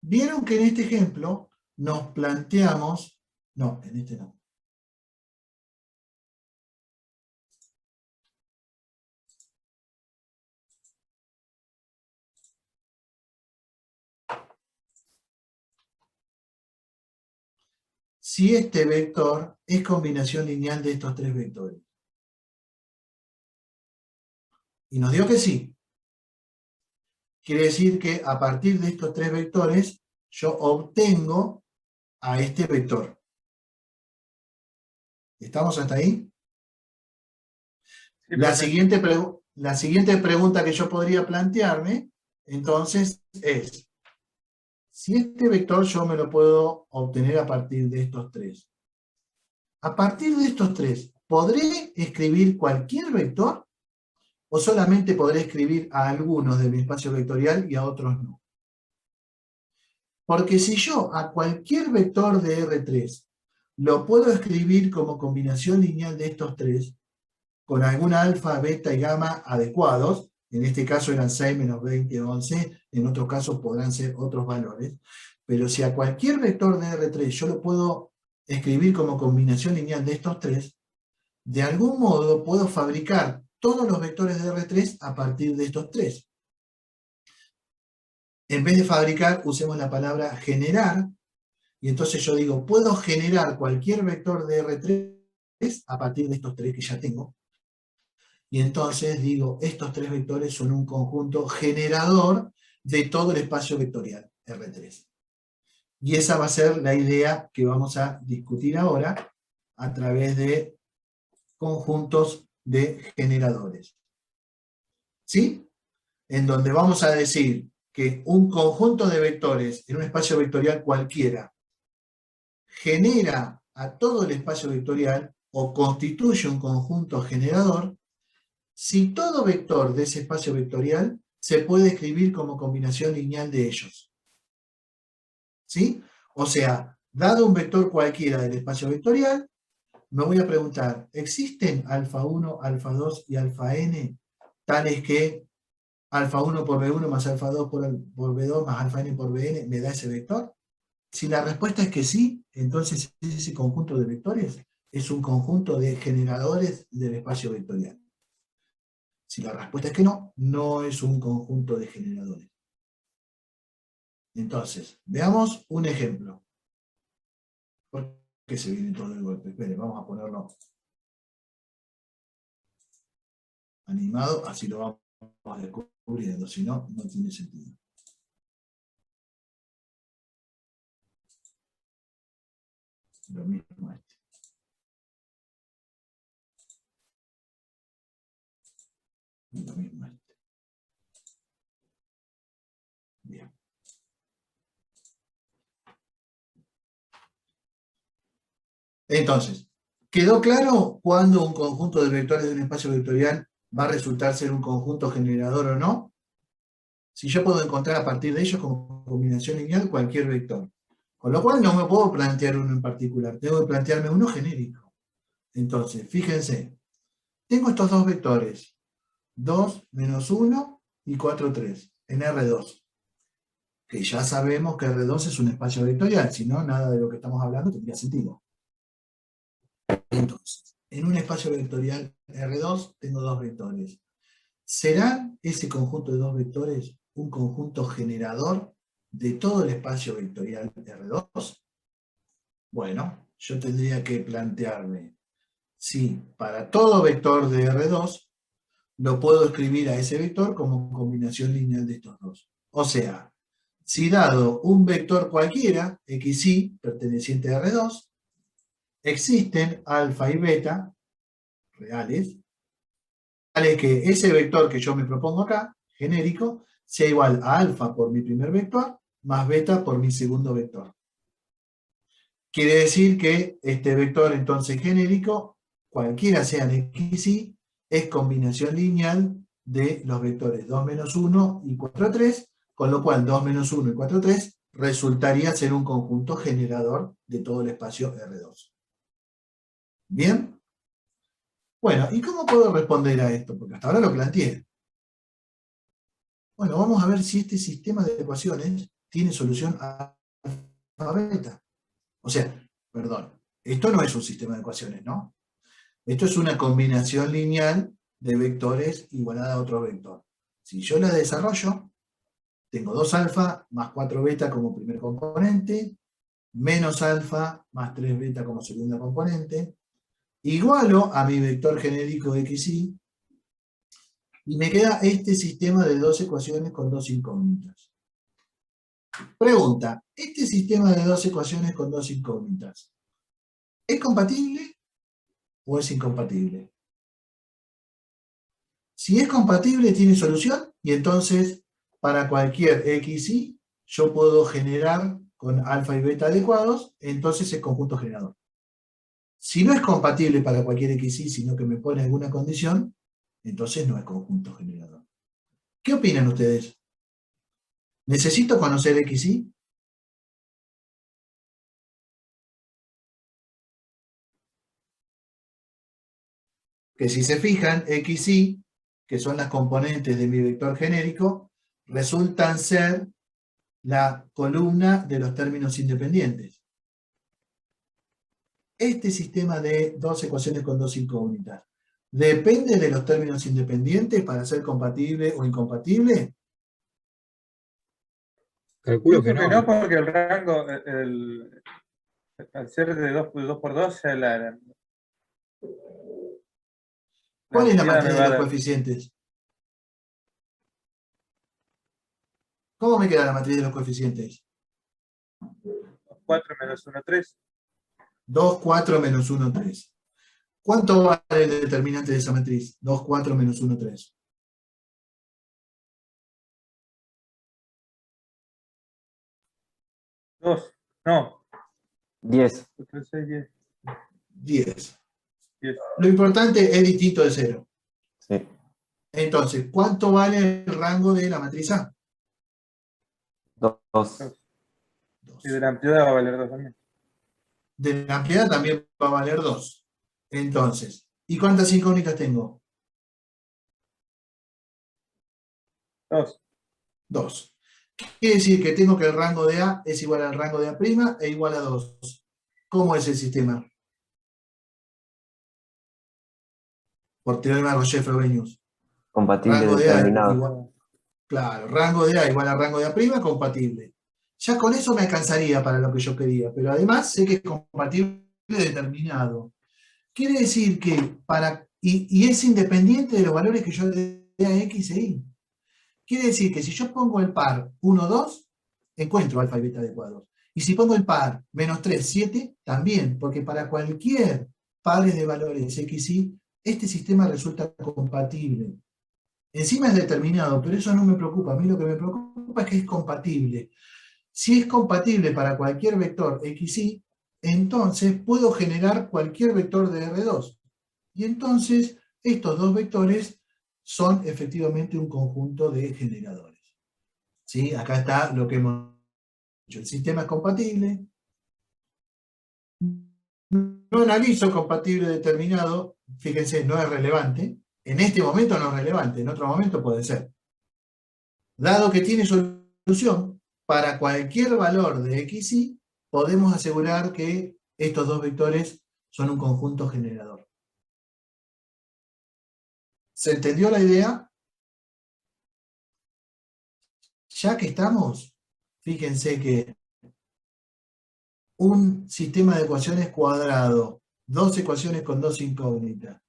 Vieron que en este ejemplo nos planteamos... No, en este no. Si este vector es combinación lineal de estos tres vectores. Y nos dio que sí. Quiere decir que a partir de estos tres vectores, yo obtengo a este vector. ¿Estamos hasta ahí? Sí, La perfecto. siguiente pregunta que yo podría plantearme, entonces, es, si este vector yo me lo puedo obtener a partir de estos tres. A partir de estos tres, ¿podré escribir cualquier vector? ¿O solamente podré escribir a algunos de mi espacio vectorial y a otros no? Porque si yo a cualquier vector de R3 lo puedo escribir como combinación lineal de estos tres, con algún alfa, beta y gamma adecuados, en este caso eran 6, menos 20, 11, en otros casos podrán ser otros valores, pero si a cualquier vector de R3 yo lo puedo escribir como combinación lineal de estos tres, de algún modo puedo fabricar todos los vectores de R3 a partir de estos tres. En vez de fabricar, usemos la palabra generar, y entonces yo digo, puedo generar cualquier vector de R3 a partir de estos tres que ya tengo. Y entonces digo, estos tres vectores son un conjunto generador de todo el espacio vectorial R3. Y esa va a ser la idea que vamos a discutir ahora a través de conjuntos de generadores. ¿Sí? En donde vamos a decir que un conjunto de vectores en un espacio vectorial cualquiera genera a todo el espacio vectorial o constituye un conjunto generador si todo vector de ese espacio vectorial se puede escribir como combinación lineal de ellos. ¿Sí? O sea, dado un vector cualquiera del espacio vectorial, me voy a preguntar, ¿existen alfa 1, alfa 2 y alfa n tales que alfa 1 por B1 más alfa 2 por B2 más alfa n por Bn me da ese vector? Si la respuesta es que sí, entonces ese conjunto de vectores es un conjunto de generadores del espacio vectorial. Si la respuesta es que no, no es un conjunto de generadores. Entonces, veamos un ejemplo. ¿Por qué se viene todo de golpe? Esperen, vamos a ponerlo animado, así lo vamos descubriendo, si no, no tiene sentido. Lo mismo este. Y lo mismo este. Bien. Entonces, ¿quedó claro cuándo un conjunto de vectores de un espacio vectorial va a resultar ser un conjunto generador o no? Si yo puedo encontrar a partir de ellos como combinación lineal cualquier vector. Con lo cual no me puedo plantear uno en particular, tengo que plantearme uno genérico. Entonces, fíjense, tengo estos dos vectores, 2, menos 1 y 4, 3, en R2. Que ya sabemos que R2 es un espacio vectorial, si no, nada de lo que estamos hablando tendría sentido. Entonces, en un espacio vectorial R2 tengo dos vectores. ¿Será ese conjunto de dos vectores un conjunto generador de todo el espacio vectorial R2? Bueno, yo tendría que plantearme si para todo vector de R2 lo puedo escribir a ese vector como combinación lineal de estos dos. O sea, si dado un vector cualquiera, xy, perteneciente a R2, existen alfa y beta reales, tales que ese vector que yo me propongo acá, genérico, sea igual a alfa por mi primer vector, más beta por mi segundo vector. Quiere decir que este vector entonces genérico, cualquiera sean xy, es combinación lineal de los vectores 2 menos 1 y 4, 3, con lo cual 2 menos 1 y 4, 3 resultaría ser un conjunto generador de todo el espacio R2. ¿Bien? Bueno, ¿y cómo puedo responder a esto? Porque hasta ahora lo planteé. Bueno, vamos a ver si este sistema de ecuaciones tiene solución alfa beta. O sea, perdón, esto no es un sistema de ecuaciones, ¿no? Esto es una combinación lineal de vectores igualada a otro vector. Si yo la desarrollo, tengo 2 alfa más 4 beta como primer componente, menos alfa más 3 beta como segunda componente, igualo a mi vector genérico xy, y me queda este sistema de dos ecuaciones con dos incógnitas. Pregunta, ¿este sistema de dos ecuaciones con dos incógnitas es compatible o es incompatible? Si es compatible, tiene solución, y entonces, para cualquier xy, yo puedo generar con alfa y beta adecuados, entonces es conjunto generador. Si no es compatible para cualquier xy, sino que me pone alguna condición, entonces no es conjunto generador. ¿Qué opinan ustedes? ¿Necesito conocer xy? Que si se fijan, xy, que son las componentes de mi vector genérico, resultan ser la columna de los términos independientes. este sistema de dos ecuaciones con dos incógnitas depende de los términos independientes para ser compatible o incompatible? Calculo que Pienso que no, no. porque el rango, al ser de 2 por 2, ¿Cuál es la ampliada me matriz de va a los dar coeficientes? ¿Cómo me queda la matriz de los coeficientes? 4 menos 1, 3. 2, 4 menos 1, 3. ¿Cuánto vale el determinante de esa matriz? 2, 4 menos 1, 3. 2. No. 10. 4, 6, 10. 10. 10. Lo importante es distinto de 0. Sí. Entonces, ¿cuánto vale el rango de la matriz A? 2. 2. Y de la ampliada va a valer 2 también. De la ampliada también va a valer 2. Entonces, ¿y cuántas incógnitas tengo? 2. 2. Quiere decir que tengo que el rango de A es igual al rango de A' e igual a 2. ¿Cómo es el sistema? Por teorema de Roger-Frobenius. Compatible Rango de A determinado. igual, claro, rango de A igual a rango de A', compatible. Ya con eso me alcanzaría para lo que yo quería, pero además sé que es compatible determinado. Quiere decir que y es independiente de los valores que yo le dé a X e Y. Quiere decir que si yo pongo el par 1, 2, encuentro alfa y beta adecuados. Y si pongo el par menos 3, 7, también, porque para cualquier pares de valores X, Y, este sistema resulta compatible. Encima es determinado, pero eso no me preocupa. A mí lo que me preocupa es que es compatible. Si es compatible para cualquier vector X, Y, entonces puedo generar cualquier vector de R2. Y entonces estos dos vectores son efectivamente un conjunto de generadores. ¿Sí? Acá está lo que hemos dicho. El sistema es compatible. No analizo compatible determinado. Fíjense, no es relevante. En este momento no es relevante. En otro momento puede ser. Dado que tiene solución, para cualquier valor de x, y, podemos asegurar que estos dos vectores son un conjunto generador. ¿Se entendió la idea? Ya que estamos, fíjense que un sistema de ecuaciones cuadrado, dos ecuaciones con dos incógnitas,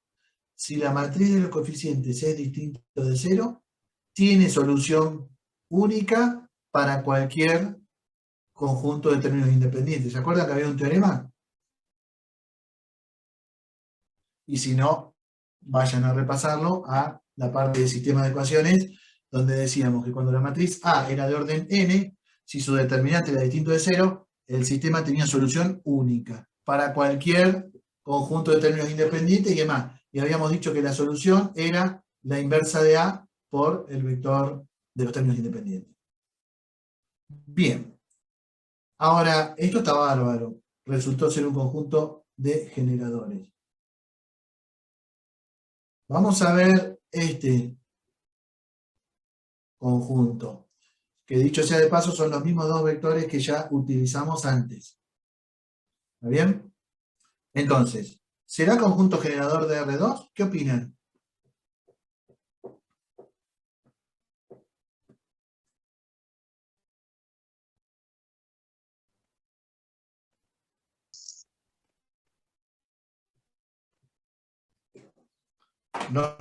si la matriz de los coeficientes es distinta de 0, tiene solución única para cualquier conjunto de términos independientes. ¿Se acuerdan que había un teorema? Y si no, vayan a repasarlo a la parte del sistema de ecuaciones, donde decíamos que cuando la matriz A era de orden n, si su determinante era distinto de 0, el sistema tenía solución única para cualquier conjunto de términos independientes y demás. Y habíamos dicho que la solución era la inversa de A por el vector de los términos independientes. Bien. Ahora, esto está bárbaro. Resultó ser un conjunto de generadores. Vamos a ver este conjunto, que dicho sea de paso son los mismos dos vectores que ya utilizamos antes. ¿Está bien? Entonces, ¿será conjunto generador de R2? ¿Qué opinan? No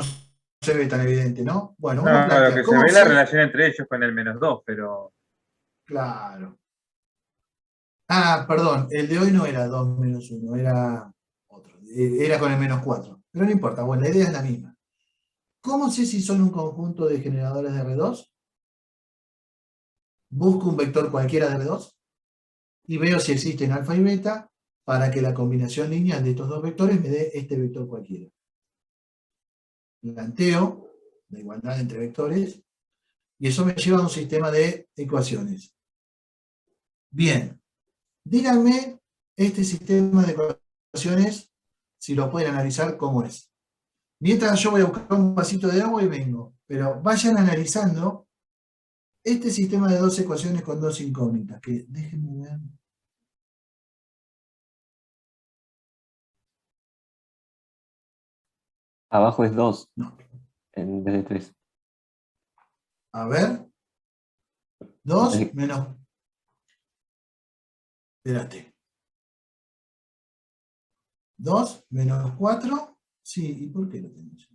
se ve tan evidente, ¿no? Bueno, uno No, lo plantea, que se ¿cómo ve es la se...? relación entre ellos con el -2, pero Claro. Ah, perdón, el de hoy no era 2 menos 1, era otro. Era con el -4. Pero no importa, bueno, la idea es la misma. ¿Cómo sé si son un conjunto de generadores de R2? Busco un vector cualquiera de R2 y veo si existen alfa y beta para que la combinación lineal de estos dos vectores me dé este vector cualquiera. Planteo la igualdad entre vectores y eso me lleva a un sistema de ecuaciones. Bien, díganme este sistema de ecuaciones si lo pueden analizar cómo es. Mientras yo voy a buscar un vasito de agua y vengo, pero vayan analizando este sistema de dos ecuaciones con dos incógnitas, que déjenme ver. Abajo es 2 No. en vez de 3. A ver. 2 menos... Espérate. 2 menos 4. Sí, ¿y por qué lo tenemos?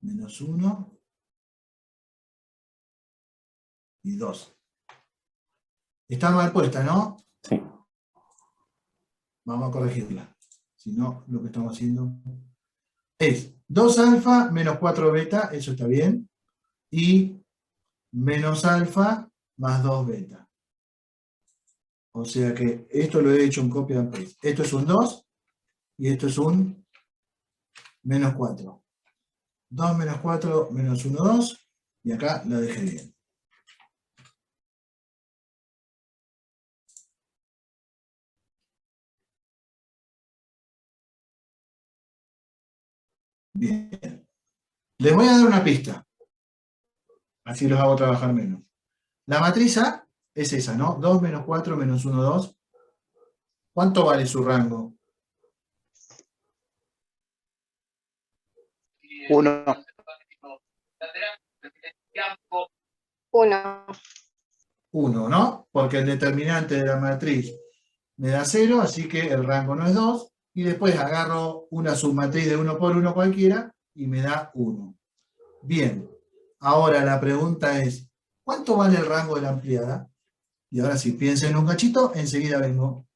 Menos 1 y 2. Está mal puesta, ¿no? Sí. Vamos a corregirla. Si no, lo que estamos haciendo es 2 alfa menos 4 beta, eso está bien, y menos alfa más 2 beta. O sea que esto lo he hecho en copia and paste. Esto es un 2 y esto es un menos 4. 2 menos 4 menos 1, 2, y acá la dejé bien. Bien. Les voy a dar una pista. Así los hago trabajar menos. La matriz A es esa, ¿no? 2 menos 4 menos 1, 2. ¿Cuánto vale su rango? 1. 1. 1, ¿no? Porque el determinante de la matriz me da 0, así que el rango no es 2, y después agarro una submatriz de 1 por 1 cualquiera y me da 1. Bien, ahora la pregunta es, ¿cuánto vale el rango de la ampliada? Y ahora si piensen un cachito, enseguida vengo.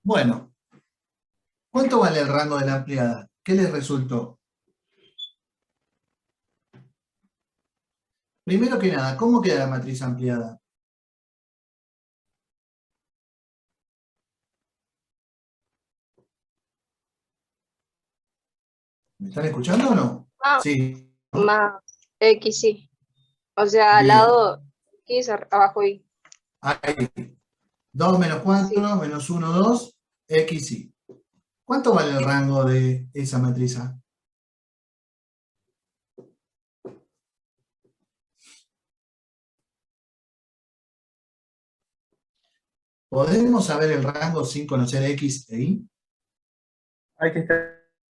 Bueno, ¿cuánto vale el rango de la ampliada? ¿Qué les resultó? Primero que nada, ¿cómo queda la matriz ampliada? ¿Me están escuchando o no? Ah, Sí. más X, sí. O sea, al Bien. lado X, abajo Y. Ahí. 2 menos 4 Sí. menos 1, 2, X, Y. ¿Cuánto vale el rango de esa matriz A? ¿Podemos saber el rango sin conocer X e Y? Hay que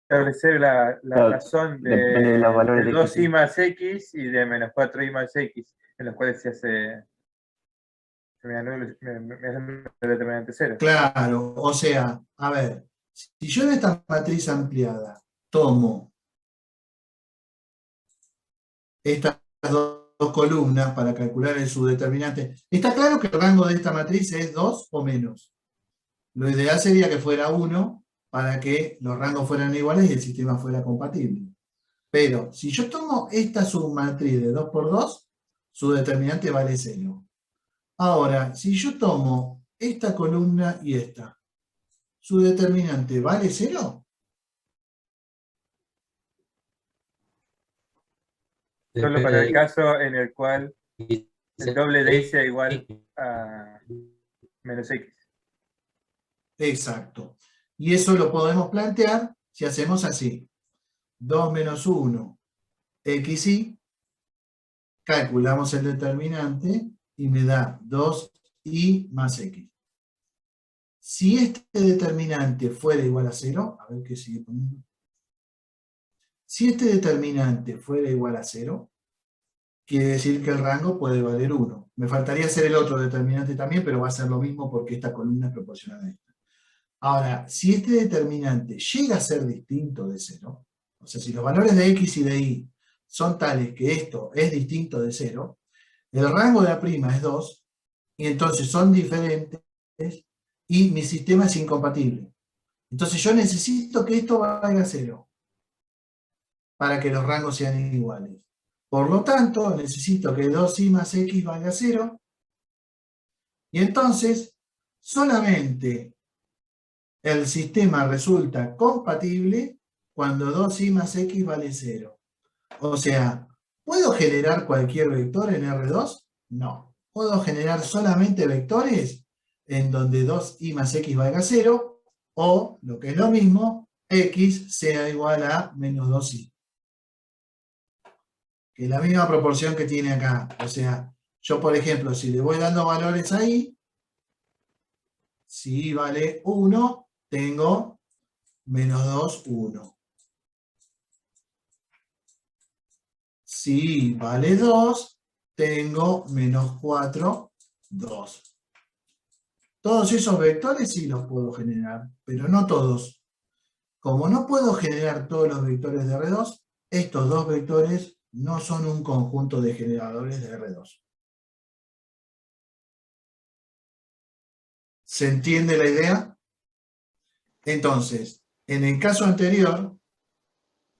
establecer la Claro, razón depende de los valores de de 2i X. más x y de menos 4i más x, en los cuales se hace me hace el determinante 0. Claro, o sea, a ver, si yo en esta matriz ampliada tomo estas dos columnas para calcular el subdeterminante, está claro que el rango de esta matriz es 2 o menos. Lo ideal sería que fuera 1 para que los rangos fueran iguales y el sistema fuera compatible. Pero si yo tomo esta submatriz de 2 por 2, su determinante vale 0. Ahora, si yo tomo esta columna y esta, ¿su determinante vale 0? Solo para el caso en el cual el el doble de y sea igual a menos x. Exacto. Y eso lo podemos plantear si hacemos así. 2 menos 1 XY, calculamos el determinante y me da 2y más x. Si este determinante fuera igual a 0, a ver qué sigue poniendo. Si este determinante fuera igual a 0, quiere decir que el rango puede valer 1. Me faltaría hacer el otro determinante también, pero va a ser lo mismo porque esta columna es proporcional a esta. Ahora, si este determinante llega a ser distinto de 0, o sea, si los valores de x y de y son tales que esto es distinto de 0, el rango de A' es 2, y entonces son diferentes, y mi sistema es incompatible. Entonces yo necesito que esto valga 0, para que los rangos sean iguales. Por lo tanto, necesito que 2y más x valga 0, y entonces solamente el sistema resulta compatible cuando 2y más x vale 0. O sea, ¿puedo generar cualquier vector en R2? No. Puedo generar solamente vectores en donde 2y más x valga 0, o, lo que es lo mismo, x sea igual a menos 2y. Que es la misma proporción que tiene acá. O sea, yo por ejemplo, si le voy dando valores ahí, si y vale 1, tengo menos 2, 1. Si y vale 2, tengo menos 4, 2. Todos esos vectores sí los puedo generar, pero no todos. Como no puedo generar todos los vectores de R2, estos dos vectores no son un conjunto de generadores de R2. ¿Se entiende la idea? Entonces, en el caso anterior,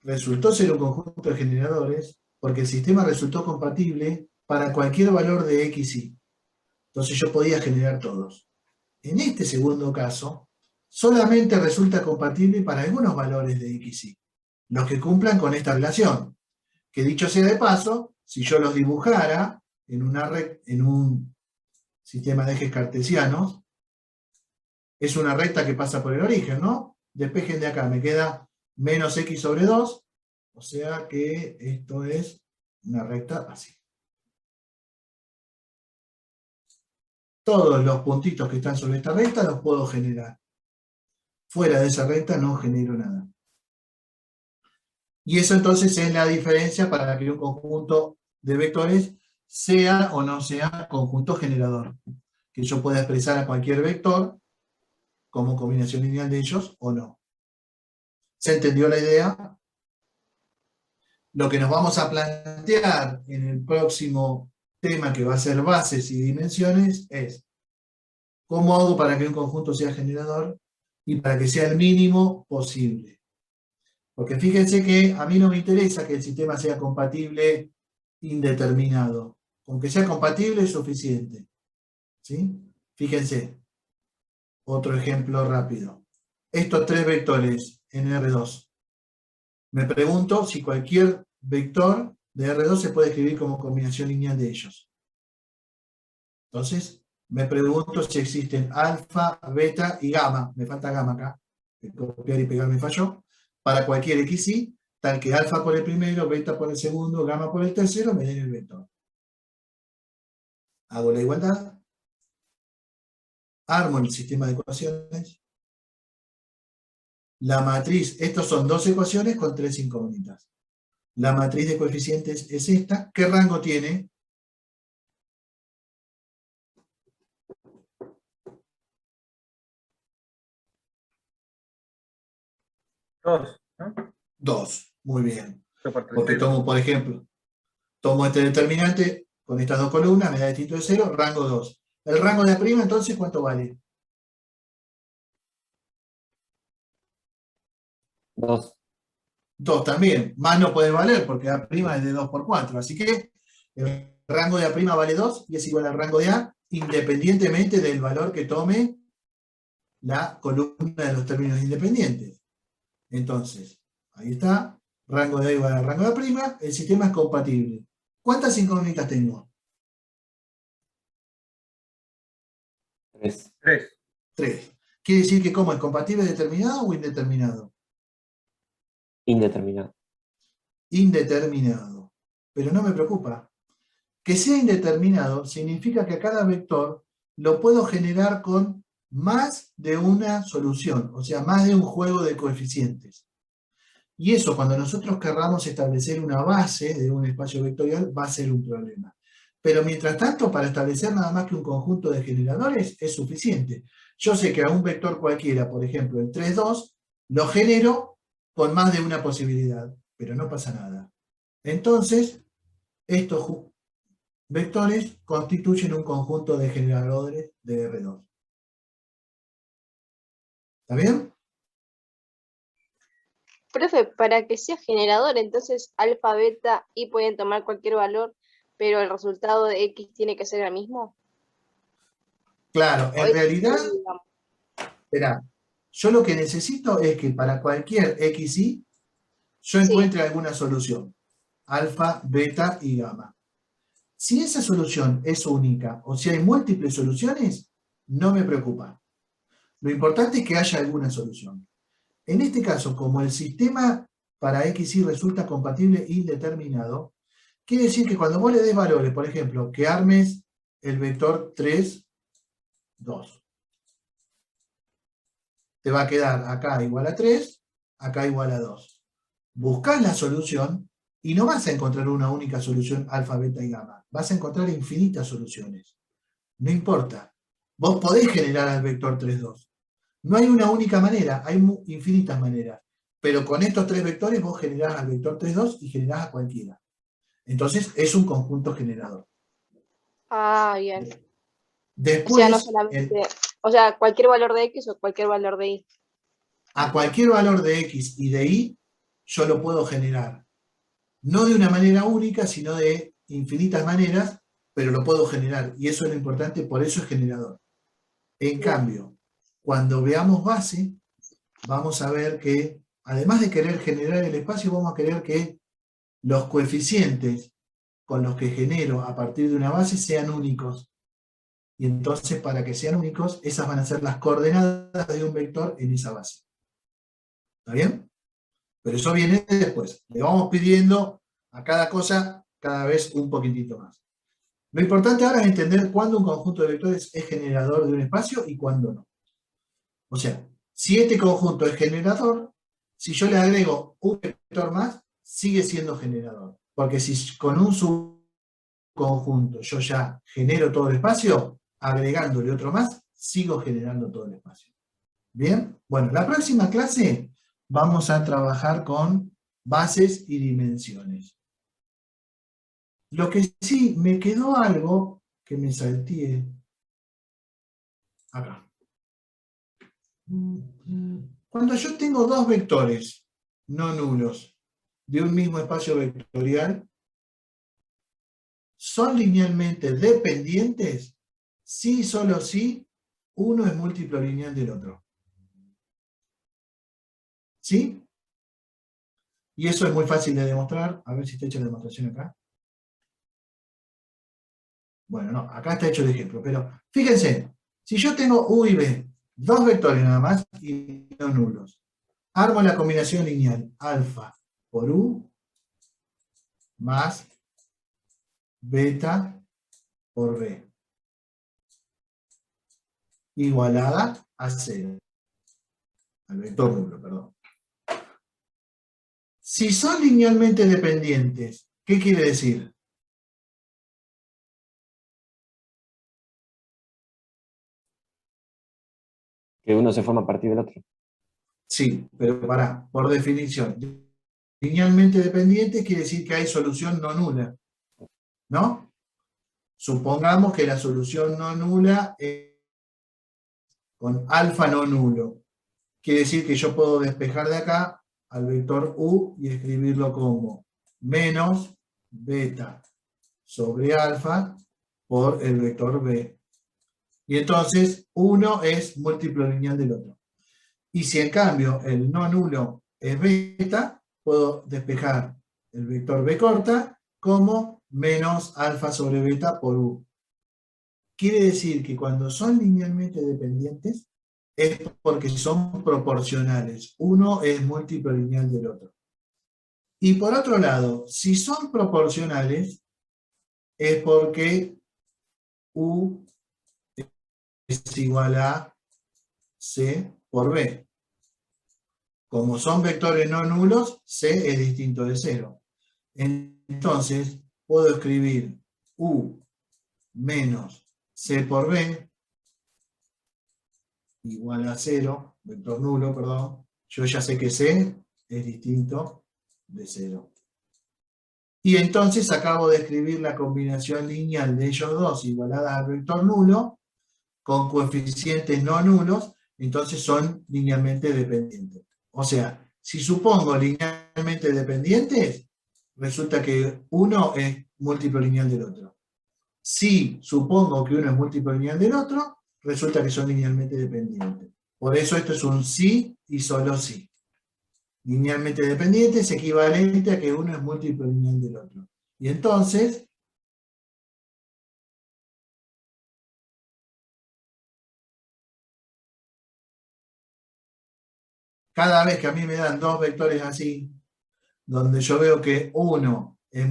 resultó ser un conjunto de generadores porque el sistema resultó compatible para cualquier valor de x y. Entonces yo podía generar todos. En este segundo caso, solamente resulta compatible para algunos valores de x y, los que cumplan con esta relación. Que dicho sea de paso, si yo los dibujara en un sistema de ejes cartesianos, es una recta que pasa por el origen, ¿no? Despejen de acá, me queda menos x sobre 2, o sea que esto es una recta así. Todos los puntitos que están sobre esta recta los puedo generar. Fuera de esa recta no genero nada. Y eso entonces es la diferencia para que un conjunto de vectores sea o no sea conjunto generador. Que yo pueda expresar a cualquier vector como combinación lineal de ellos o no. ¿Se entendió la idea? Lo que nos vamos a plantear en el próximo tema, que va a ser bases y dimensiones, es cómo hago para que un conjunto sea generador y para que sea el mínimo posible. Porque fíjense que a mí no me interesa que el sistema sea compatible indeterminado. Con que sea compatible es suficiente. ¿Sí? Fíjense. Otro ejemplo rápido. Estos tres vectores en R2. Me pregunto si cualquier vector de R2 se puede escribir como combinación lineal de ellos. Entonces, me pregunto si existen alfa, beta y gamma. Me falta gamma acá. Copiar y pegar me falló. Para cualquier XY, tal que alfa por el primero, beta por el segundo, gamma por el tercero, me den el vector. Hago la igualdad. Armo el sistema de ecuaciones. La matriz, estos son dos ecuaciones con tres incógnitas. La matriz de coeficientes es esta. ¿Qué rango tiene? Dos, ¿no? 2. Muy bien. Dos por tres, Porque cero. tomo, por ejemplo, tomo este determinante con estas dos columnas, me da distinto de 0, rango 2. El rango de A', entonces, ¿cuánto vale? 2. 2 también. Más no puede valer porque A' es de 2 por 4. Así que el rango de A' vale 2 y es igual al rango de A, independientemente del valor que tome la columna de los términos independientes. Entonces, ahí está. Rango de A igual al rango de A'. El sistema es compatible. ¿Cuántas incógnitas tengo? 3. Tres. 3. ¿Quiere decir que cómo es compatible determinado o indeterminado? Indeterminado. Indeterminado. pero no me preocupa. Que sea indeterminado significa que cada vector lo puedo generar con más de una solución, o sea, más de un juego de coeficientes. Y eso, cuando nosotros querramos establecer una base de un espacio vectorial, va a ser un problema. Pero mientras tanto, para establecer nada más que un conjunto de generadores, es suficiente. Yo sé que a un vector cualquiera, por ejemplo, el 3, 2, lo genero con más de una posibilidad, pero no pasa nada. Entonces, estos vectores constituyen un conjunto de generadores de R2. ¿Está bien? Profe, para que sea generador, entonces alfa, beta, y pueden tomar cualquier valor, pero el resultado de X tiene que ser el mismo. Claro, ¿O en es realidad, digamos? esperá, yo lo que necesito es que para cualquier XY, yo Sí. encuentre alguna solución. Alfa, beta y gamma. Si esa solución es única o si hay múltiples soluciones, no me preocupa. Lo importante es que haya alguna solución. En este caso, como el sistema para XY resulta compatible e indeterminado, quiere decir que cuando vos le des valores, por ejemplo, que armes el vector 3, 2. Te va a quedar acá igual a 3, acá igual a 2. Buscás la solución y no vas a encontrar una única solución alfa, beta y gamma. Vas a encontrar infinitas soluciones. No importa. Vos podés generar al vector 3, 2. No hay una única manera, hay infinitas maneras. Pero con estos tres vectores vos generás al vector 3, 2 y generás a cualquiera. Entonces es un conjunto generador. Ah, bien. Después, O sea, no solamente, o sea, cualquier valor de X o cualquier valor de Y. a cualquier valor de X y de Y, yo lo puedo generar. No de una manera única, sino de infinitas maneras, pero lo puedo generar. Y eso es lo importante, por eso es generador. En cambio, cuando veamos base, vamos a ver que, además de querer generar el espacio, vamos a querer que los coeficientes con los que genero a partir de una base sean únicos. Y entonces, para que sean únicos, esas van a ser las coordenadas de un vector en esa base. ¿Está bien? Pero eso viene después. Le vamos pidiendo a cada cosa cada vez un poquitito más. Lo importante ahora es entender cuándo un conjunto de vectores es generador de un espacio y cuándo no. O sea, si este conjunto es generador, si yo le agrego un vector más, sigue siendo generador. Porque si con un subconjunto yo ya genero todo el espacio, agregándole otro más, sigo generando todo el espacio. ¿Bien? Bueno, la próxima clase vamos a trabajar con bases y dimensiones. Lo que sí, me quedó algo que me salteé acá. Cuando yo tengo dos vectores no nulos de un mismo espacio vectorial, ¿son linealmente dependientes? Sí, solo sí, uno es múltiplo lineal del otro. ¿Sí? Y eso es muy fácil de demostrar. A ver si está hecha la demostración acá. Bueno, no, acá está hecho el ejemplo, pero fíjense, si yo tengo U y B, dos vectores nada más y no nulos, armo la combinación lineal alfa por U más beta por B, igualada a 0, al vector nulo, perdón. Si son linealmente dependientes, ¿qué quiere decir? Que uno se forma a partir del otro. Sí, pero pará, por definición, linealmente dependientes quiere decir que hay solución no nula, ¿no? Supongamos que la solución no nula es con alfa no nulo. Quiere decir que yo puedo despejar de acá al vector U y escribirlo como menos beta sobre alfa por el vector B. Y entonces uno es múltiplo lineal del otro. Y si en cambio el no nulo es beta, puedo despejar el vector B corta como menos alfa sobre beta por U. Quiere decir que cuando son linealmente dependientes es porque son proporcionales. Uno es múltiplo lineal del otro. Y por otro lado, si son proporcionales, es porque U es igual a C por B. Como son vectores no nulos, C es distinto de 0. Entonces, puedo escribir U menos C por B igual a 0, vector nulo, perdón. Yo ya sé que C es distinto de 0. Y entonces acabo de escribir la combinación lineal de ellos dos igualada al vector nulo, con coeficientes no nulos, entonces son linealmente dependientes. O sea, si supongo linealmente dependientes, resulta que uno es múltiplo lineal del otro. Si supongo que uno es múltiplo lineal del otro, resulta que son linealmente dependientes. Por eso esto es un sí y solo sí. Linealmente dependiente es equivalente a que uno es múltiplo lineal del otro. Y entonces, cada vez que a mí me dan dos vectores así, donde yo veo que uno es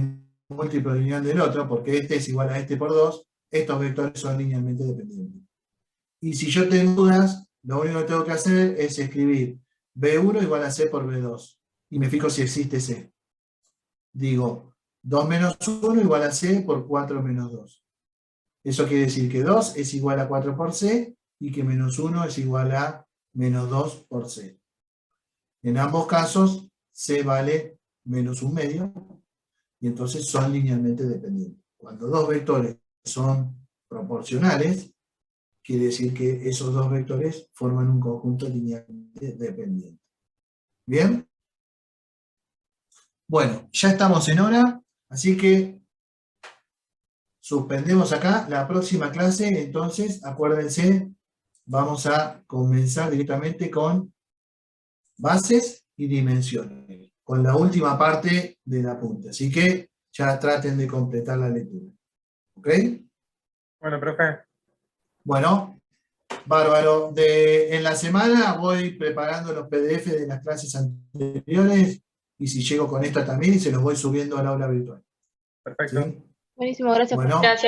múltiplo lineal del otro, porque este es igual a este por 2, estos vectores son linealmente dependientes. Y si yo tengo dudas, lo único que tengo que hacer es escribir B1 igual a C por B2. Y me fijo si existe C. Digo, 2 menos 1 igual a C por 4 menos 2. Eso quiere decir que 2 es igual a 4 por C y que menos 1 es igual a menos 2 por C. En ambos casos, C vale menos un medio y entonces son linealmente dependientes. Cuando dos vectores son proporcionales, quiere decir que esos dos vectores forman un conjunto linealmente dependiente. ¿Bien? Bueno, ya estamos en hora, así que suspendemos acá. La próxima clase, entonces, acuérdense, vamos a comenzar directamente con bases y dimensiones, con la última parte del apunte. Así que ya traten de completar la lectura. ¿Ok? Bueno, profe. Bueno, bárbaro. En la semana voy preparando los PDF de las clases anteriores y si llego con esta también y se los voy subiendo al aula virtual. Perfecto. ¿Sí? Buenísimo, gracias. Bueno. Gracias.